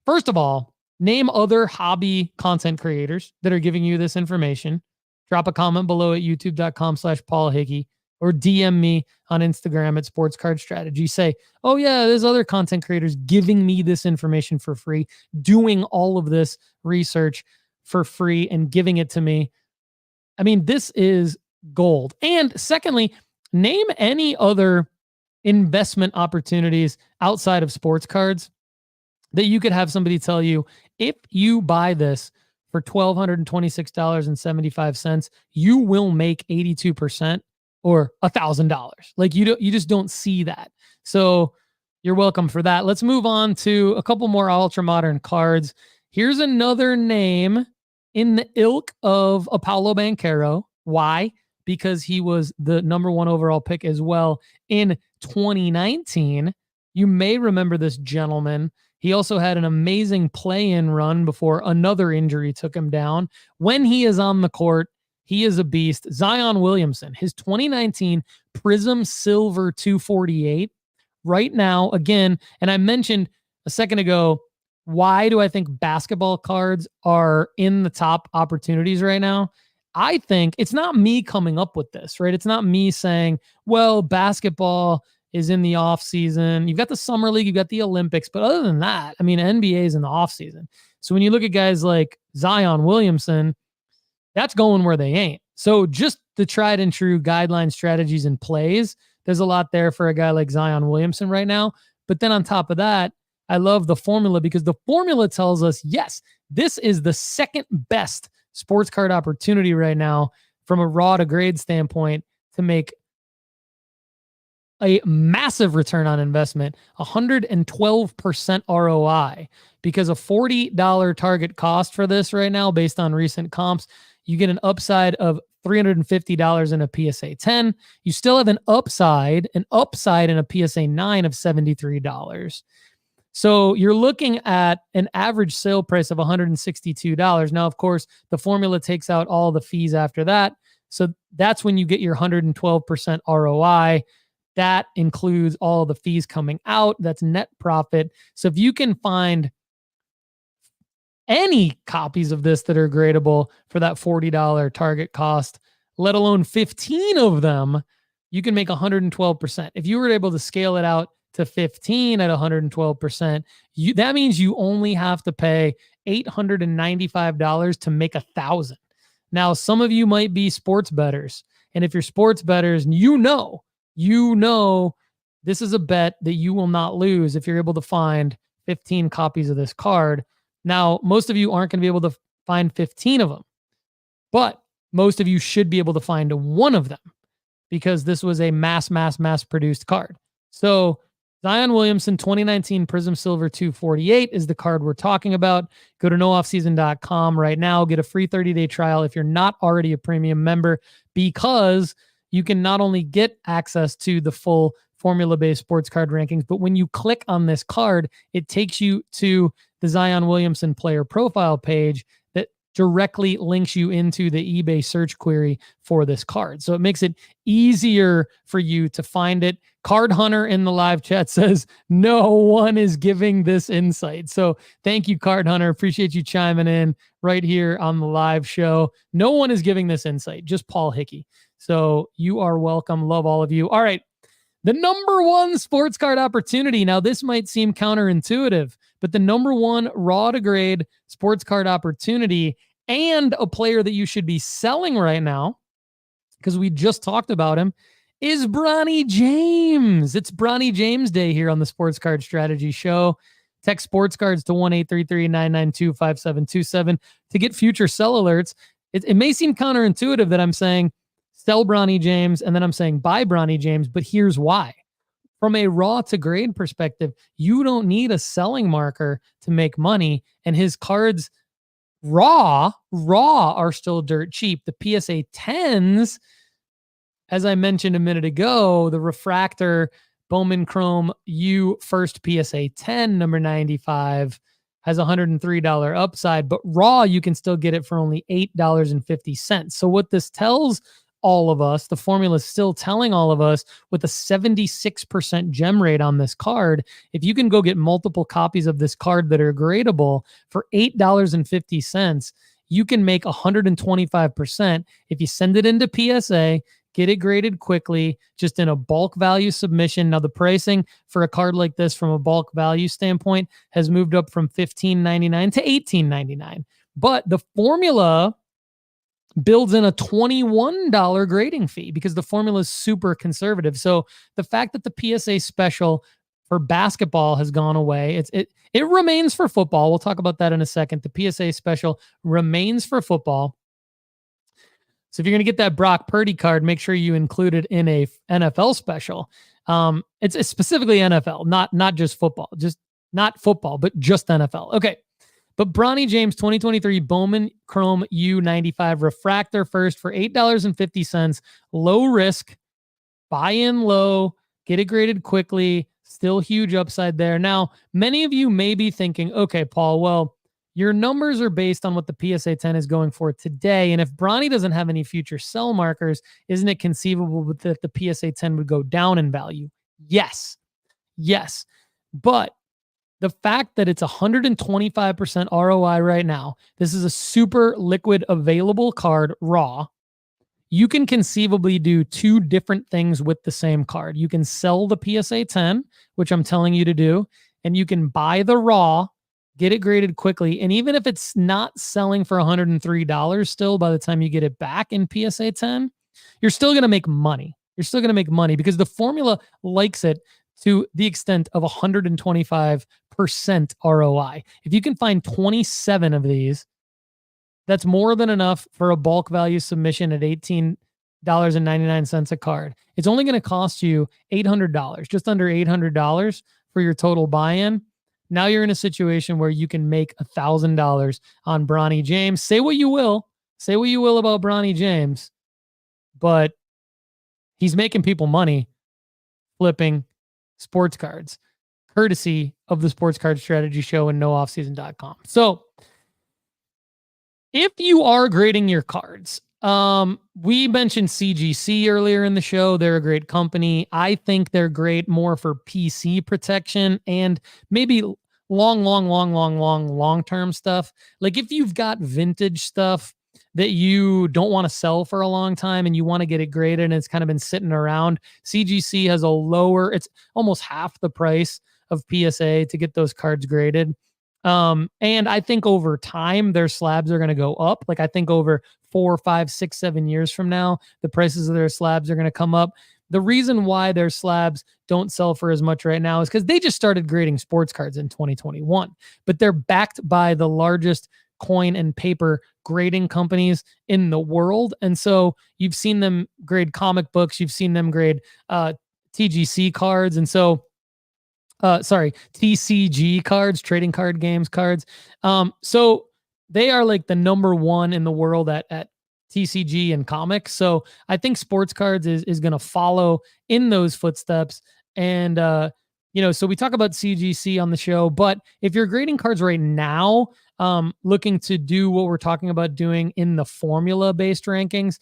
first of all, name other hobby content creators that are giving you this information. Drop a comment below at youtube.com/Paul Hickey or DM me on Instagram at Sports Card Strategy. Say, oh yeah, there's other content creators giving me this information for free, doing all of this research for free and giving it to me. I mean, this is gold. And secondly, name any other investment opportunities outside of sports cards that you could have somebody tell you, if you buy this for $1,226.75, you will make 82% or $1,000. Like you just don't see that. So you're welcome for that. Let's move on to a couple more ultra modern cards. Here's another name in the ilk of a Paolo Banchero. Why? Because he was the #1 overall pick as well in 2019. You may remember this gentleman. He also had an amazing play-in run before another injury took him down. When he is on the court, he is a beast. Zion Williamson, his 2019 Prism Silver 248. Right now, again, and I mentioned a second ago, why do I think basketball cards are in the top opportunities right now? I think it's not me coming up with this, right? It's not me saying, well, basketball is in the off season. You've got the summer league, you've got the Olympics, but other than that, I mean, NBA is in the off season. So when you look at guys like Zion Williamson, that's going where they ain't. So just the tried and true guideline strategies and plays, there's a lot there for a guy like Zion Williamson right now. But then on top of that, I love the formula because the formula tells us, yes, this is the second best sports card opportunity right now from a raw to grade standpoint to make a massive return on investment, 112% ROI, because a $40 target cost for this right now, based on recent comps, you get an upside of $350 in a PSA 10. You still have an upside in a PSA 9 of $73. So you're looking at an average sale price of $162. Now, of course, the formula takes out all the fees after that. So that's when you get your 112% ROI. That includes all the fees coming out. That's net profit. So if you can find any copies of this that are gradable for that $40 target cost, let alone 15 of them, you can make 112%. If you were able to scale it out to 15 at 112%, that means you only have to pay $895 to make $1,000. Now, some of you might be sports bettors. And if you're sports bettors, you know this is a bet that you will not lose if you're able to find 15 copies of this card. Now, most of you aren't going to be able to find 15 of them, but most of you should be able to find one of them because this was a mass produced card. So Zion Williamson 2019 Prism Silver 248 is the card we're talking about. Go to nooffseason.com right now. Get a free 30-day trial if you're not already a premium member, because you can not only get access to the full formula-based sports card rankings, but when you click on this card, it takes you to the Zion Williamson player profile page that directly links you into the eBay search query for this card. So it makes it easier for you to find it. Card Hunter in the live chat says, no one is giving this insight. So thank you, Card Hunter. Appreciate you chiming in right here on the live show. No one is giving this insight, just Paul Hickey. So you are welcome. Love all of you. All right. The number one sports card opportunity. Now, this might seem counterintuitive, but the number one raw to grade sports card opportunity and a player that you should be selling right now, because we just talked about him, is Bronny James. It's Bronny James Day here on the Sports Card Strategy Show. Text sports cards to 1-833-992-5727 to get future sell alerts. It may seem counterintuitive that I'm saying sell Bronny James and then I'm saying buy Bronny James, but here's why. From a raw to grade perspective, you don't need a selling marker to make money, and his cards raw are still dirt cheap. The PSA 10s, as I mentioned a minute ago, the refractor Bowman Chrome U first PSA 10 number 95 has $103 upside, but raw you can still get it for only $8.50. So what this tells all of us, the formula is still telling all of us, with a 76% gem rate on this card, if you can go get multiple copies of this card that are gradable for $8.50, you can make 125% if you send it into PSA, get it graded quickly, just in a bulk value submission. Now, the pricing for a card like this from a bulk value standpoint has moved up from $15.99 to $18.99. But the formula builds in a $21 grading fee because the formula is super conservative. So the fact that the PSA special for basketball has gone away, it remains for football. We'll talk about that in a second. The PSA special remains for football. So if you're going to get that Brock Purdy card, make sure you include it in a NFL special. It's specifically NFL, not just football, just not football, but just NFL. Okay. But Bronny James 2023 Bowman Chrome U95 refractor first for $8.50. Low risk, buy in low, get it graded quickly, still huge upside there. Now, many of you may be thinking, okay, Paul, well, your numbers are based on what the PSA 10 is going for today. And if Bronny doesn't have any future sell markers, isn't it conceivable that the PSA 10 would go down in value? Yes. But the fact that it's 125% ROI right now, this is a super liquid available card, raw. You can conceivably do two different things with the same card. You can sell the PSA 10, which I'm telling you to do, and you can buy the raw, get it graded quickly. And even if it's not selling for $103 still by the time you get it back in PSA 10, you're still going to make money. You're still going to make money because the formula likes it to the extent of 125% ROI. If you can find 27 of these, that's more than enough for a bulk value submission at $18.99 a card. It's only going to cost you $800, just under $800 for your total buy-in. Now you're in a situation where you can make $1,000 on Bronny James. Say what you will about Bronny James, but he's making people money flipping sports cards, courtesy of the Sports Card Strategy Show and nooffseason.com. So if you are grading your cards, we mentioned CGC earlier in the show. They're a great company. I think they're great more for PC protection and maybe long-term stuff. Like if you've got vintage stuff that you don't want to sell for a long time and you want to get it graded and it's kind of been sitting around, CGC has a lower, it's almost half the price of PSA to get those cards graded. And I think over time, their slabs are going to go up. Like I think over 4, 5, 6, 7 years from now, the prices of their slabs are going to come up. The reason why their slabs don't sell for as much right now is because they just started grading sports cards in 2021, but they're backed by the largest coin and paper grading companies in the world. And so you've seen them grade comic books. You've seen them grade TGC cards. And so TCG cards, trading card games cards. So they are like the number one in the world at TCG and comics. So I think sports cards is going to follow in those footsteps. And, so we talk about CGC on the show, but if you're grading cards right now, looking to do what we're talking about doing in the formula-based rankings,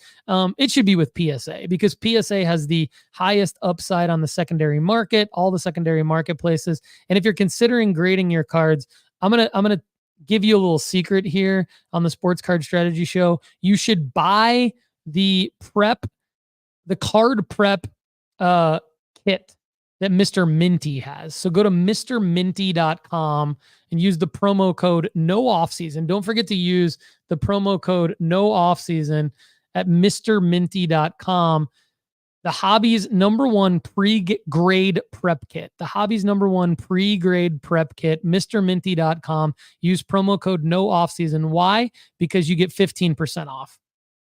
it should be with PSA, because PSA has the highest upside on the secondary market, all the secondary marketplaces. And if you're considering grading your cards, I'm gonna give you a little secret here on the Sports Card Strategy Show. You should buy the card prep kit that Mr. Minty has. So go to mrminty.com and use the promo code no offseason. Don't forget to use the promo code no offseason at mrminty.com. The hobby's #1 pre-grade prep kit. The hobby's #1 pre-grade prep kit, mrminty.com. Use promo code no offseason. Why? Because you get 15% off.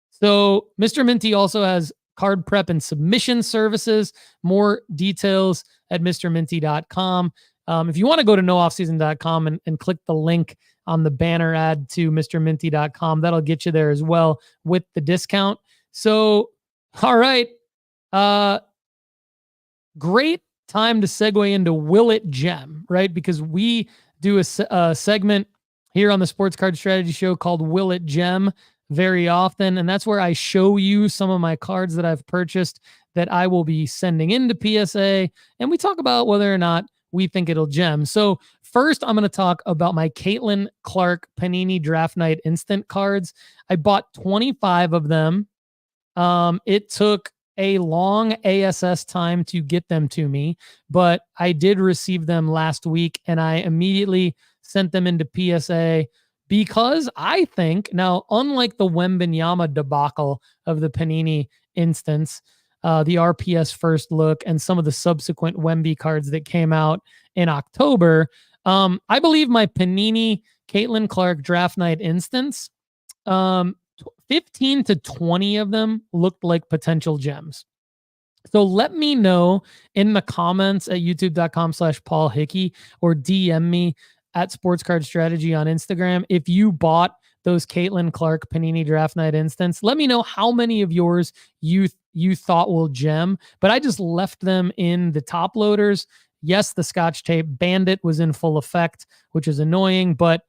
So Mr. Minty also has card prep and submission services. More details at mrminty.com. If you want to go to nooffseason.com and click the link on the banner ad to mrminty.com, that'll get you there as well with the discount. So, all right. Great time to segue into Will It Gem, right? Because we do a segment here on the Sports Card Strategy Show called Will It Gem very often. And that's where I show you some of my cards that I've purchased that I will be sending into PSA. And we talk about whether or not we think it'll gem. So first, I'm going to talk about my Caitlin Clark Panini Draft Night Instant cards. I bought 25 of them. It took a long ASS time to get them to me, but I did receive them last week and I immediately sent them into PSA because I think now, unlike the Wembanyama debacle of the Panini instance, the RPS first look and some of the subsequent Wemby cards that came out in October, I believe my Panini Caitlin Clark Draft Night instance, 15 to 20 of them looked like potential gems. So let me know in the comments at youtube.com/Paul Hickey or DM me at Sports Card Strategy on Instagram if you bought those Caitlin Clark Panini Draft Night instance. Let me know how many of yours you thought will gem, but I just left them in the top loaders. Yes, the Scotch tape Bandit was in full effect, which is annoying, but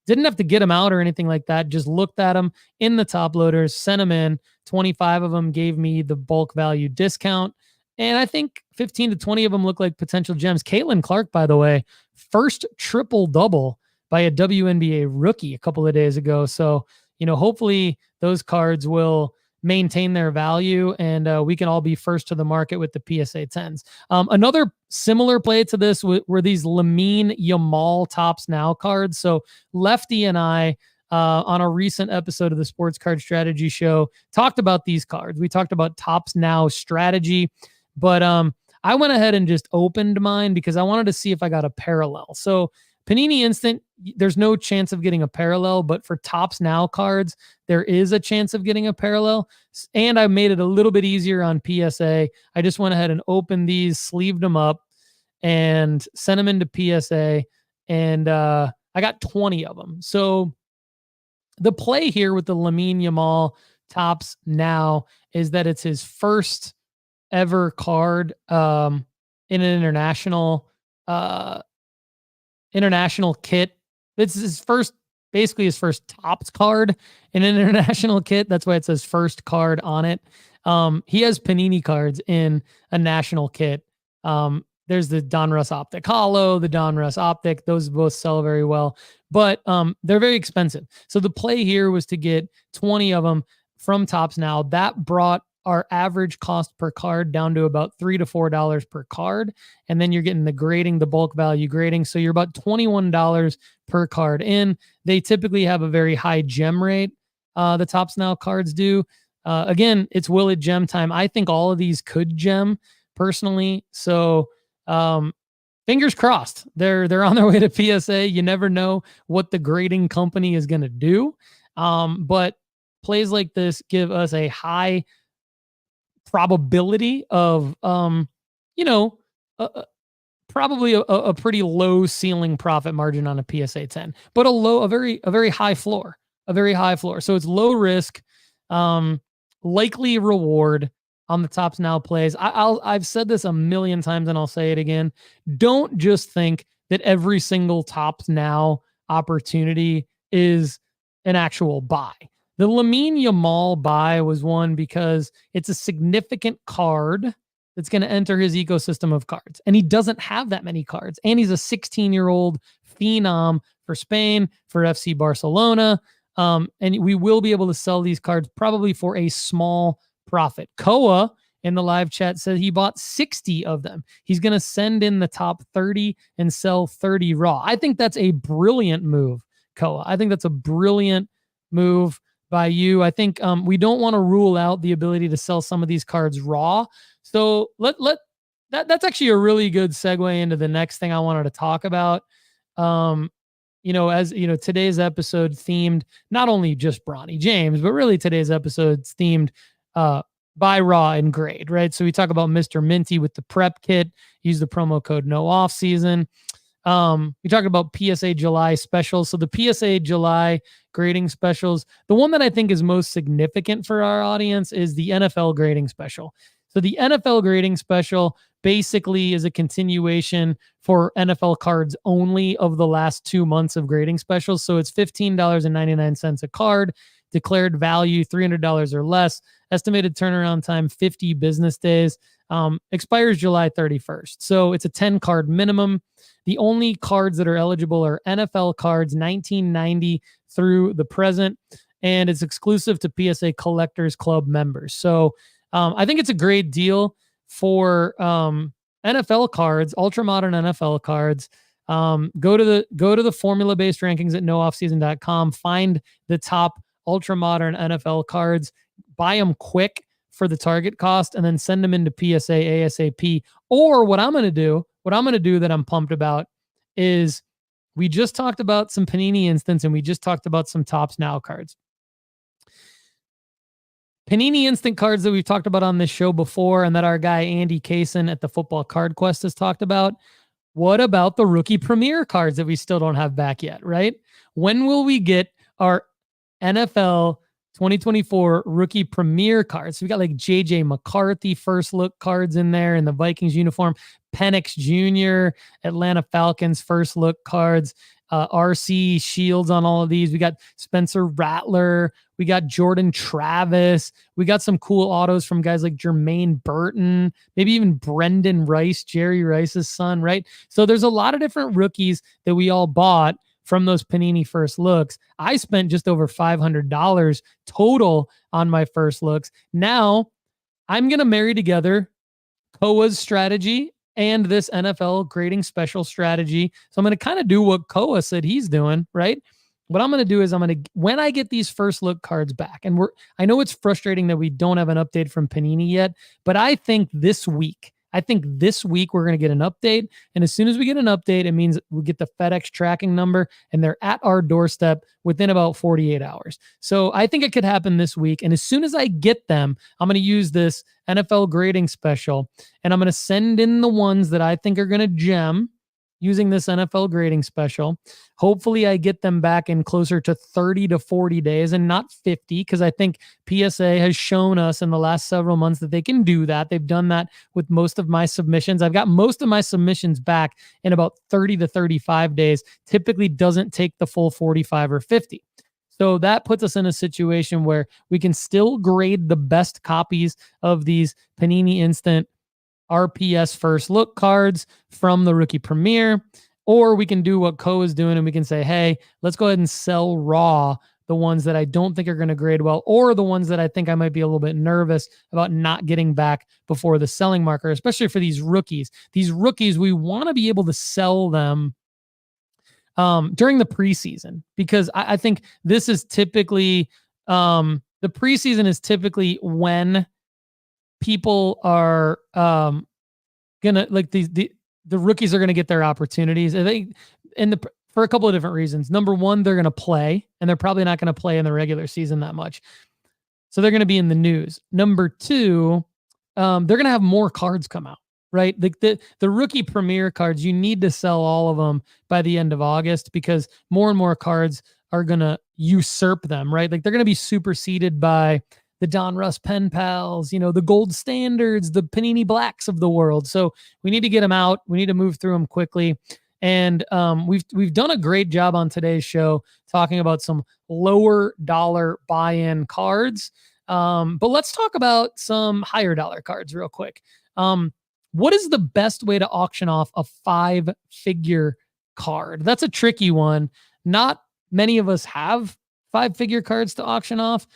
didn't have to get them out or anything like that. Just looked at them in the top loaders, sent them in. 25 of them gave me the bulk value discount. And I think 15 to 20 of them look like potential gems. Caitlin Clark, by the way, first triple double by a WNBA rookie a couple of days ago. So, hopefully those cards will maintain their value and we can all be first to the market with the PSA 10s. Another similar play to this were these Lamine Yamal Tops Now cards. So Lefty and I, on a recent episode of the Sports Card Strategy Show, talked about these cards. We talked about Tops Now strategy, but I went ahead and just opened mine because I wanted to see if I got a parallel. So Panini Instant, there's no chance of getting a parallel, but for Tops Now cards, there is a chance of getting a parallel. And I made it a little bit easier on PSA. I just went ahead and opened these, sleeved them up, and sent them into PSA. And I got 20 of them. So the play here with the Lamine Yamal Tops Now is that it's his first ever card in an international kit. It's basically his first Topps card in an international kit. That's why it says first card on it. He has Panini cards in a national kit. There's the Donruss Optic Hollow, the Donruss Optic. Those both sell very well, but they're very expensive. So the play here was to get 20 of them from Topps Now. That brought our average cost per card down to about $3 to $4 per card. And then you're getting the grading, the bulk value grading. So you're about $21 per card in. They typically have a very high gem rate. The Topps Now cards do. Again, it's Will It Gem time. I think all of these could gem personally. So fingers crossed. They're on their way to PSA. You never know what the grading company is going to do. But plays like this give us a high probability of, probably a pretty low ceiling profit margin on a PSA 10, but a very high floor, So it's low risk, likely reward on the Topps Now plays. I've said this a million times and I'll say it again. Don't just think that every single Topps Now opportunity is an actual buy. The Lamine Yamal buy was one because it's a significant card that's going to enter his ecosystem of cards. And he doesn't have that many cards. And he's a 16-year-old phenom for Spain, for FC Barcelona. And we will be able to sell these cards probably for a small profit. Koa in the live chat said he bought 60 of them. He's going to send in the top 30 and sell 30 raw. I think that's a brilliant move, Koa. I think that's a brilliant move by you. I think we don't want to rule out the ability to sell some of these cards raw. So that's actually a really good segue into the next thing I wanted to talk about. As you know, today's episode themed not only just Bronny James, but really today's episode's themed buy raw and grade, right? So we talk about Mr. Minty with the prep kit. Use the promo code no off season. We talked about PSA July specials. So the PSA July grading specials, the one that I think is most significant for our audience is the NFL grading special. So the NFL grading special basically is a continuation for NFL cards only of the last 2 months of grading specials. So it's $15.99 a card, declared value $300 or less, estimated turnaround time 50 business days, expires July 31st. So it's a 10 card minimum. The only cards that are eligible are NFL cards 1990 through the present, and it's exclusive to PSA Collectors Club members. So I think it's a great deal for NFL cards, ultra modern NFL cards. Go to the formula-based rankings at nooffseason.com. Find the top ultra modern NFL cards, buy them quick for the target cost, and then send them into PSA ASAP. Or what I'm going to do that I'm pumped about is we just talked about some Panini Instants and we just talked about some Topps Now cards. Panini Instant cards that we've talked about on this show before and that our guy Andy Kaysen at the Football Card Quest has talked about. What about the rookie premier cards that we still don't have back yet, right? When will we get our NFL 2024 rookie premier cards? So we got like JJ McCarthy first look cards in there in the Vikings uniform, Penix Jr., Atlanta Falcons first look cards, RC Shields on all of these. We got Spencer Rattler. We got Jordan Travis. We got some cool autos from guys like Jermaine Burton, maybe even Brendan Rice, Jerry Rice's son, right? So there's a lot of different rookies that we all bought from those Panini first looks. I spent just over $500 total on my first looks. Now I'm going to marry together Koa's strategy and this NFL grading special strategy. So I'm going to kind of do what Koa said he's doing, right? What I'm going to do is when I get these first look cards back, and I know it's frustrating that we don't have an update from Panini yet, but I think this week we're going to get an update. And as soon as we get an update, it means we get the FedEx tracking number and they're at our doorstep within about 48 hours. So I think it could happen this week. And as soon as I get them, I'm going to use this NFL grading special and I'm going to send in the ones that I think are going to gem using this NFL grading special. Hopefully I get them back in closer to 30 to 40 days and not 50, because I think PSA has shown us in the last several months that they can do that. They've done that with most of my submissions. I've got most of my submissions back in about 30 to 35 days. Typically doesn't take the full 45 or 50. So that puts us in a situation where we can still grade the best copies of these Panini Instant RPS first look cards from the rookie premiere, or we can do what Koa is doing and we can say, hey, let's go ahead and sell raw the ones that I don't think are going to grade well, or the ones that I think I might be a little bit nervous about not getting back before the selling marker, especially for these rookies. These rookies, we want to be able to sell them during the preseason, because I think this is typically the preseason is typically when people are gonna, like, the rookies are gonna get their opportunities. I think for a couple of different reasons. Number one, they're gonna play, and they're probably not gonna play in the regular season that much, so they're gonna be in the news. Number two, they're gonna have more cards come out, right? Like the rookie premier cards, you need to sell all of them by the end of August, because more and more cards are gonna usurp them, right? Like they're gonna be superseded by the Don Russ Pen Pals, the gold standards, the Panini Blacks of the world. So we need to get them out. We need to move through them quickly. And we've done a great job on today's show talking about some lower dollar buy-in cards. But let's talk about some higher dollar cards real quick. What is the best way to auction off a 5-figure card? That's a tricky one. Not many of us have 5-figure cards to auction off.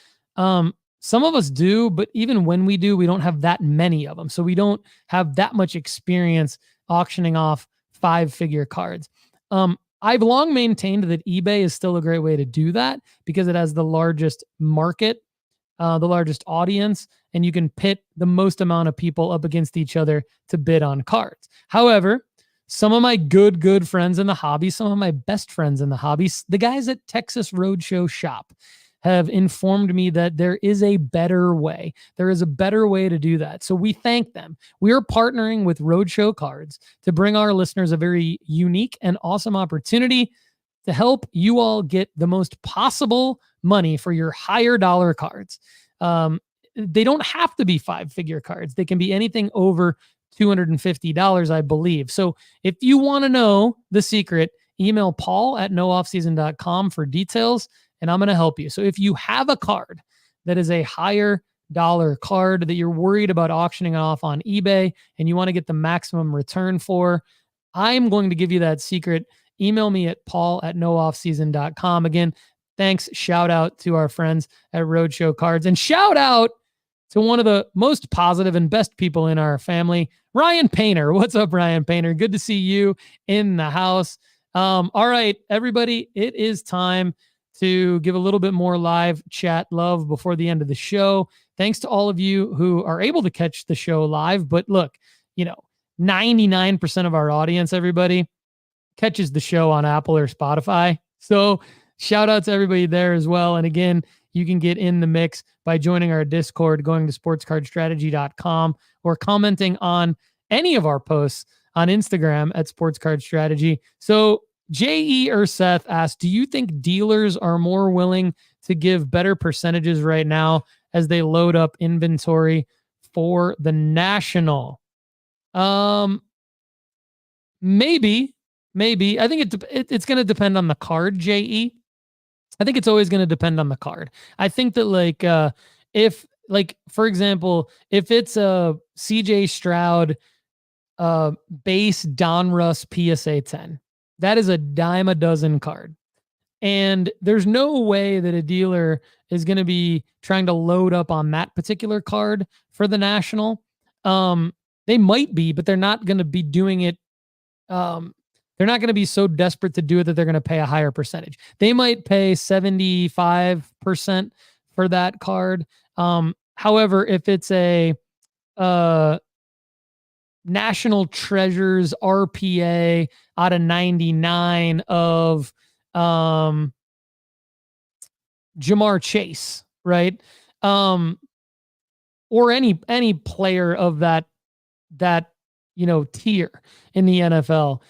Some of us do, but even when we do, we don't have that many of them. So we don't have that much experience auctioning off 5-figure cards. I've long maintained that eBay is still a great way to do that because it has the largest market, the largest audience, and you can pit the most amount of people up against each other to bid on cards. However, some of my good friends in the hobby, some of my best friends in the hobby, the guys at Texas Roadshow Shop, have informed me that there is a better way. There is a better way to do that. So we thank them. We are partnering with Roadshow Cards to bring our listeners a very unique and awesome opportunity to help you all get the most possible money for your higher dollar cards. They don't have to be 5-figure cards. They can be anything over $250, I believe. So if you want to know the secret, email paul@nooffseason.com for details, and I'm going to help you. So if you have a card that is a higher dollar card that you're worried about auctioning off on eBay and you want to get the maximum return for, I'm going to give you that secret. Email me at paul@nooffseason.com. Again, thanks. Shout out to our friends at Roadshow Cards, and shout out to one of the most positive and best people in our family, Ryan Painter. What's up, Ryan Painter? Good to see you in the house. All right, everybody, it is time to give a little bit more live chat love before the end of the show. Thanks to all of you who are able to catch the show live. But look, 99% of our audience, everybody, catches the show on Apple or Spotify. So shout out to everybody there as well. And again, you can get in the mix by joining our Discord, going to sportscardstrategy.com, or commenting on any of our posts on Instagram at sportscardstrategy. So J.E. or Seth asked, do you think dealers are more willing to give better percentages right now as they load up inventory for the National? Maybe. I think it's going to depend on the card, J.E. I think it's always going to depend on the card. I think that for example, if it's a CJ Stroud base Donruss PSA 10, that is a dime a dozen card. And there's no way that a dealer is going to be trying to load up on that particular card for the National. They might be, but they're not going to be doing it. They're not going to be so desperate to do it that they're going to pay a higher percentage. They might pay 75% for that card. However, if it's a National Treasures RPA out of 99 of Jamar Chase, right? Or any player of that tier in the NFL,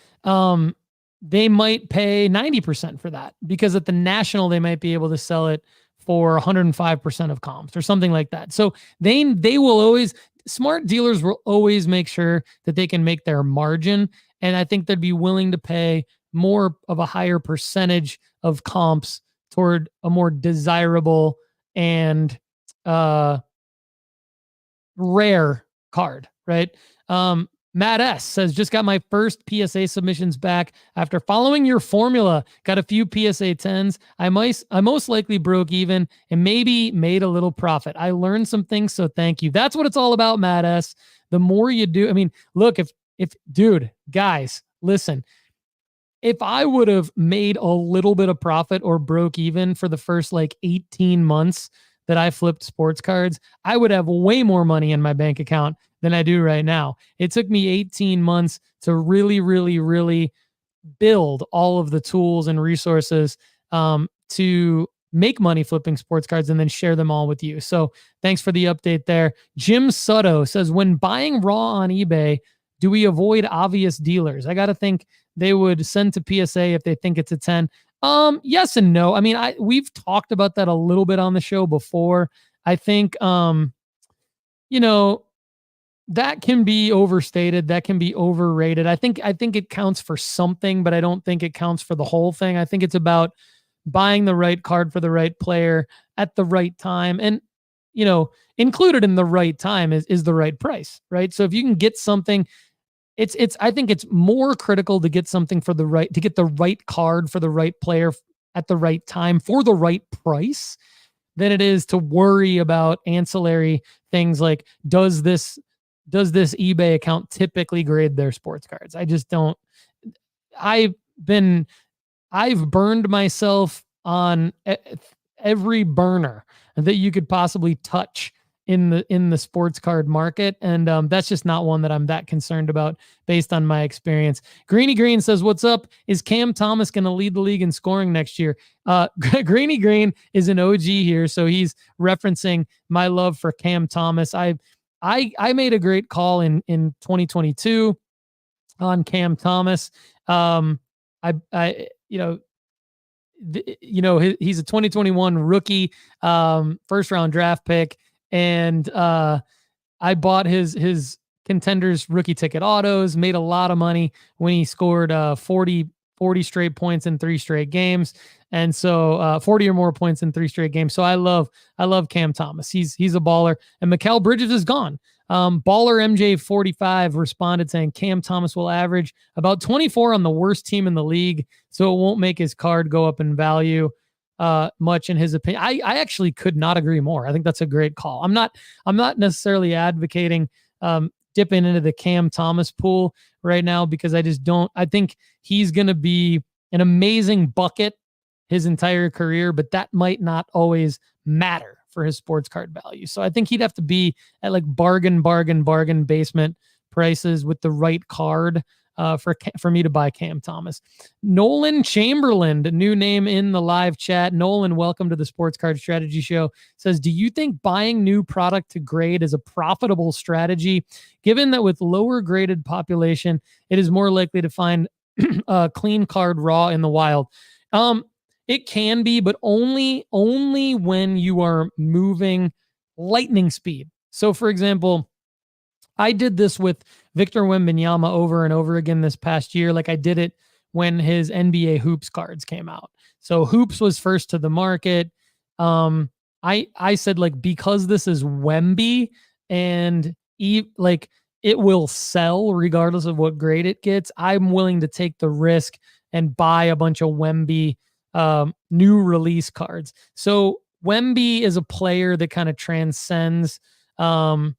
they might pay 90% for that, because at the National they might be able to sell it for 105% of comps or something like that. So they will always, smart dealers will always make sure that they can make their margin. And I think they'd be willing to pay more of a higher percentage of comps toward a more desirable and rare card, right? Matt S says, just got my first PSA submissions back after following your formula. Got a few PSA 10s. I most likely broke even and maybe made a little profit. I learned some things, so thank you. That's what it's all about, Matt S. The more you do, I mean, look, if dude, guys, listen, if I would have made a little bit of profit or broke even for the first 18 months that I flipped sports cards, I would have way more money in my bank account than I do right now. It took me 18 months to really, really, really build all of the tools and resources to make money flipping sports cards and then share them all with you. So thanks for the update there. Jim Sutto says, when buying raw on eBay, do we avoid obvious dealers? I got to think they would send to PSA if they think it's a 10. Yes and no. I mean, we've talked about that a little bit on the show before. I think, That can be overstated. That can be overrated. I think it counts for something, but I don't think it counts for the whole thing. I think it's about buying the right card for the right player at the right time. And, included in the right time is the right price, right? So if you can get something, I think it's more critical to get something to get the right card for the right player at the right time for the right price than it is to worry about ancillary things like, does this eBay account typically grade their sports cards? I just don't. I've burned myself on every burner that you could possibly touch in the sports card market, and that's just not one that I'm that concerned about based on my experience. Greeny Green says, "What's up? Is Cam Thomas going to lead the league in scoring next year?" Greeny Green is an OG here, so he's referencing my love for Cam Thomas. I made a great call in 2022 on Cam Thomas. He's a 2021 rookie, first round draft pick, and I bought his contenders rookie ticket autos, made a lot of money when he scored 40 straight points in 3 straight games. And so 40 or more points in 3 straight games. So I love Cam Thomas. He's a baller. And Mikal Bridges is gone. Baller MJ45 responded saying Cam Thomas will average about 24 on the worst team in the league, so it won't make his card go up in value much in his opinion. I actually could not agree more. I think that's a great call. I'm not necessarily advocating dipping into the Cam Thomas pool right now because I think he's going to be an amazing bucket his entire career, but that might not always matter for his sports card value. So I think he'd have to be at like bargain basement prices with the right card for me to buy Cam Thomas. Nolan Chamberlain, the new name in the live chat. Nolan, welcome to the Sports Card Strategy Show. Says, do you think buying new product to grade is a profitable strategy, given that with lower graded population, it is more likely to find a clean card raw in the wild? It can be, but only when you are moving lightning speed. So, for example, I did this with Victor Wembanyama over and over again this past year. Like I did it when his NBA Hoops cards came out. So Hoops was first to the market. I said, like, because this is Wemby and it will sell regardless of what grade it gets, I'm willing to take the risk and buy a bunch of Wemby new release cards. So Wemby is a player that kind of transcends some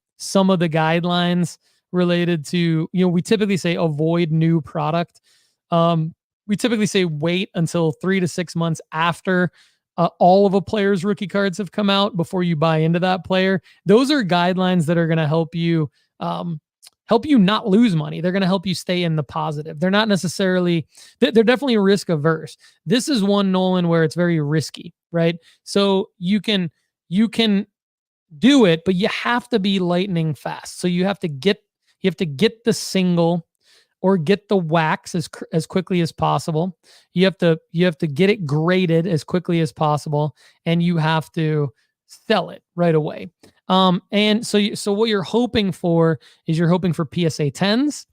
of the guidelines related to, we typically say avoid new product. We typically say wait until 3 to 6 months after all of a player's rookie cards have come out before you buy into that player. Those are guidelines that are going to help you not lose money. They're going to help you stay in the positive. They're not necessarily, they're definitely risk averse. This is one, Nolan, where it's very risky, right? So you can do it, but you have to be lightning fast. So you have to get the single or get the wax as quickly as possible. You have to get it graded as quickly as possible, and you have to sell it right away. And so what you're hoping for is you're hoping for PSA 10s.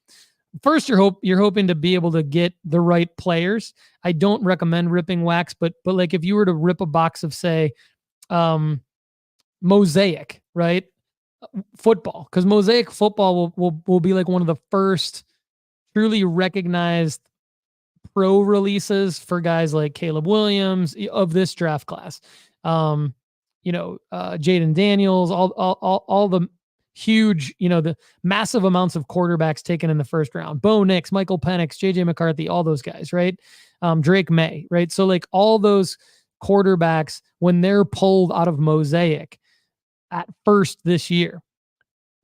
First, you're hoping to be able to get the right players. I don't recommend ripping wax, but like if you were to rip a box of, say, Mosaic, right? Football, because Mosaic football will be like one of the first truly recognized pro releases for guys like Caleb Williams of this draft class. Jaden Daniels, all the huge, the massive amounts of quarterbacks taken in the first round. Bo Nix, Michael Penix, JJ McCarthy, all those guys, right? Drake May, right? So like all those quarterbacks, when they're pulled out of Mosaic at first this year,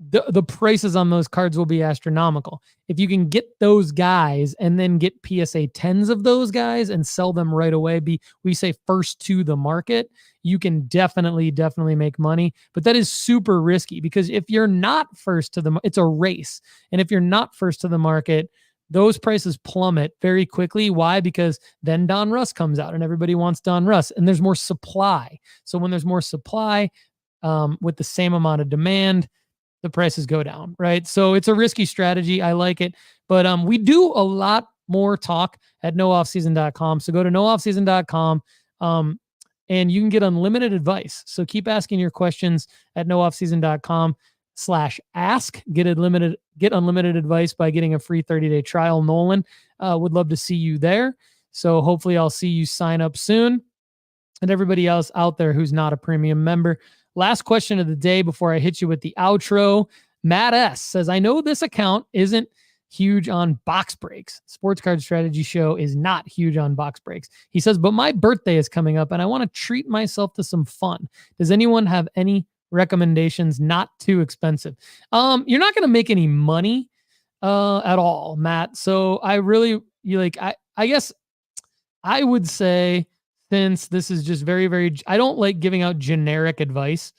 the prices on those cards will be astronomical. If you can get those guys and then get PSA 10s of those guys and sell them right away, we say first to the market, you can definitely make money. But that is super risky because if you're not first to it's a race. And if you're not first to the market, those prices plummet very quickly. Why? Because then Don Russ comes out and everybody wants Don Russ and there's more supply. So when there's more supply with the same amount of demand, the prices go down, right? So it's a risky strategy. I like it. But we do a lot more talk at nooffseason.com. So go to nooffseason.com and you can get unlimited advice. So keep asking your questions at nooffseason.com/ask. Get unlimited advice by getting a free 30-day trial. Nolan would love to see you there. So hopefully I'll see you sign up soon. And everybody else out there who's not a premium member. Last question of the day before I hit you with the outro. Matt S. says, I know this account isn't huge on box breaks. Sports Card Strategy Show is not huge on box breaks. He says, but my birthday is coming up and I want to treat myself to some fun. Does anyone have any recommendations? Not too expensive. You're not going to make any money at all, Matt. So I guess I would say, since this is just very, very, I don't like giving out generic advice,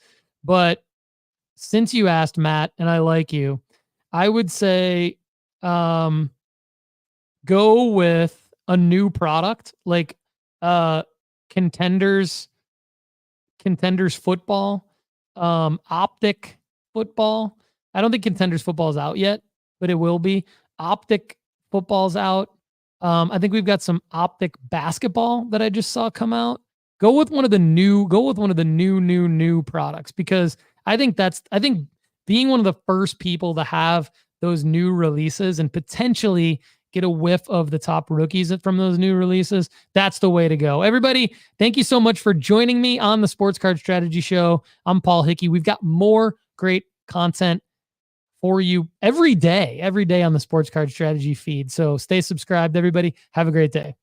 but since you asked, Matt, and I like you, I would say go with a new product like Contenders football, Optic football. I don't think Contenders football is out yet, but it will be. Optic football's out. I think we've got some Optic basketball that I just saw come out. Go with one of the new products, because I think being one of the first people to have those new releases and potentially get a whiff of the top rookies from those new releases, that's the way to go. Everybody, thank you so much for joining me on the Sports Card Strategy Show. I'm Paul Hickey. We've got more great content for you every day on the Sports Card Strategy feed. So stay subscribed, everybody. Have a great day.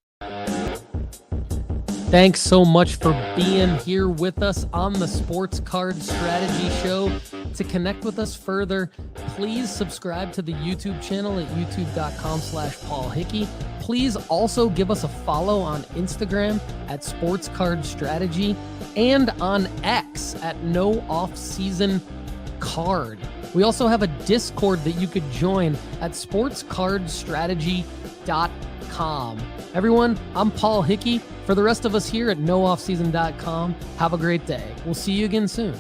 Thanks so much for being here with us on the Sports Card Strategy Show. To connect with us further, please subscribe to the YouTube channel at youtube.com/Paul Hickey. Please also give us a follow on Instagram at Sports Card Strategy and on X at NoOffSeasonCard. We also have a Discord that you could join at sportscardstrategy.com. Everyone, I'm Paul Hickey. For the rest of us here at nooffseason.com, have a great day. We'll see you again soon.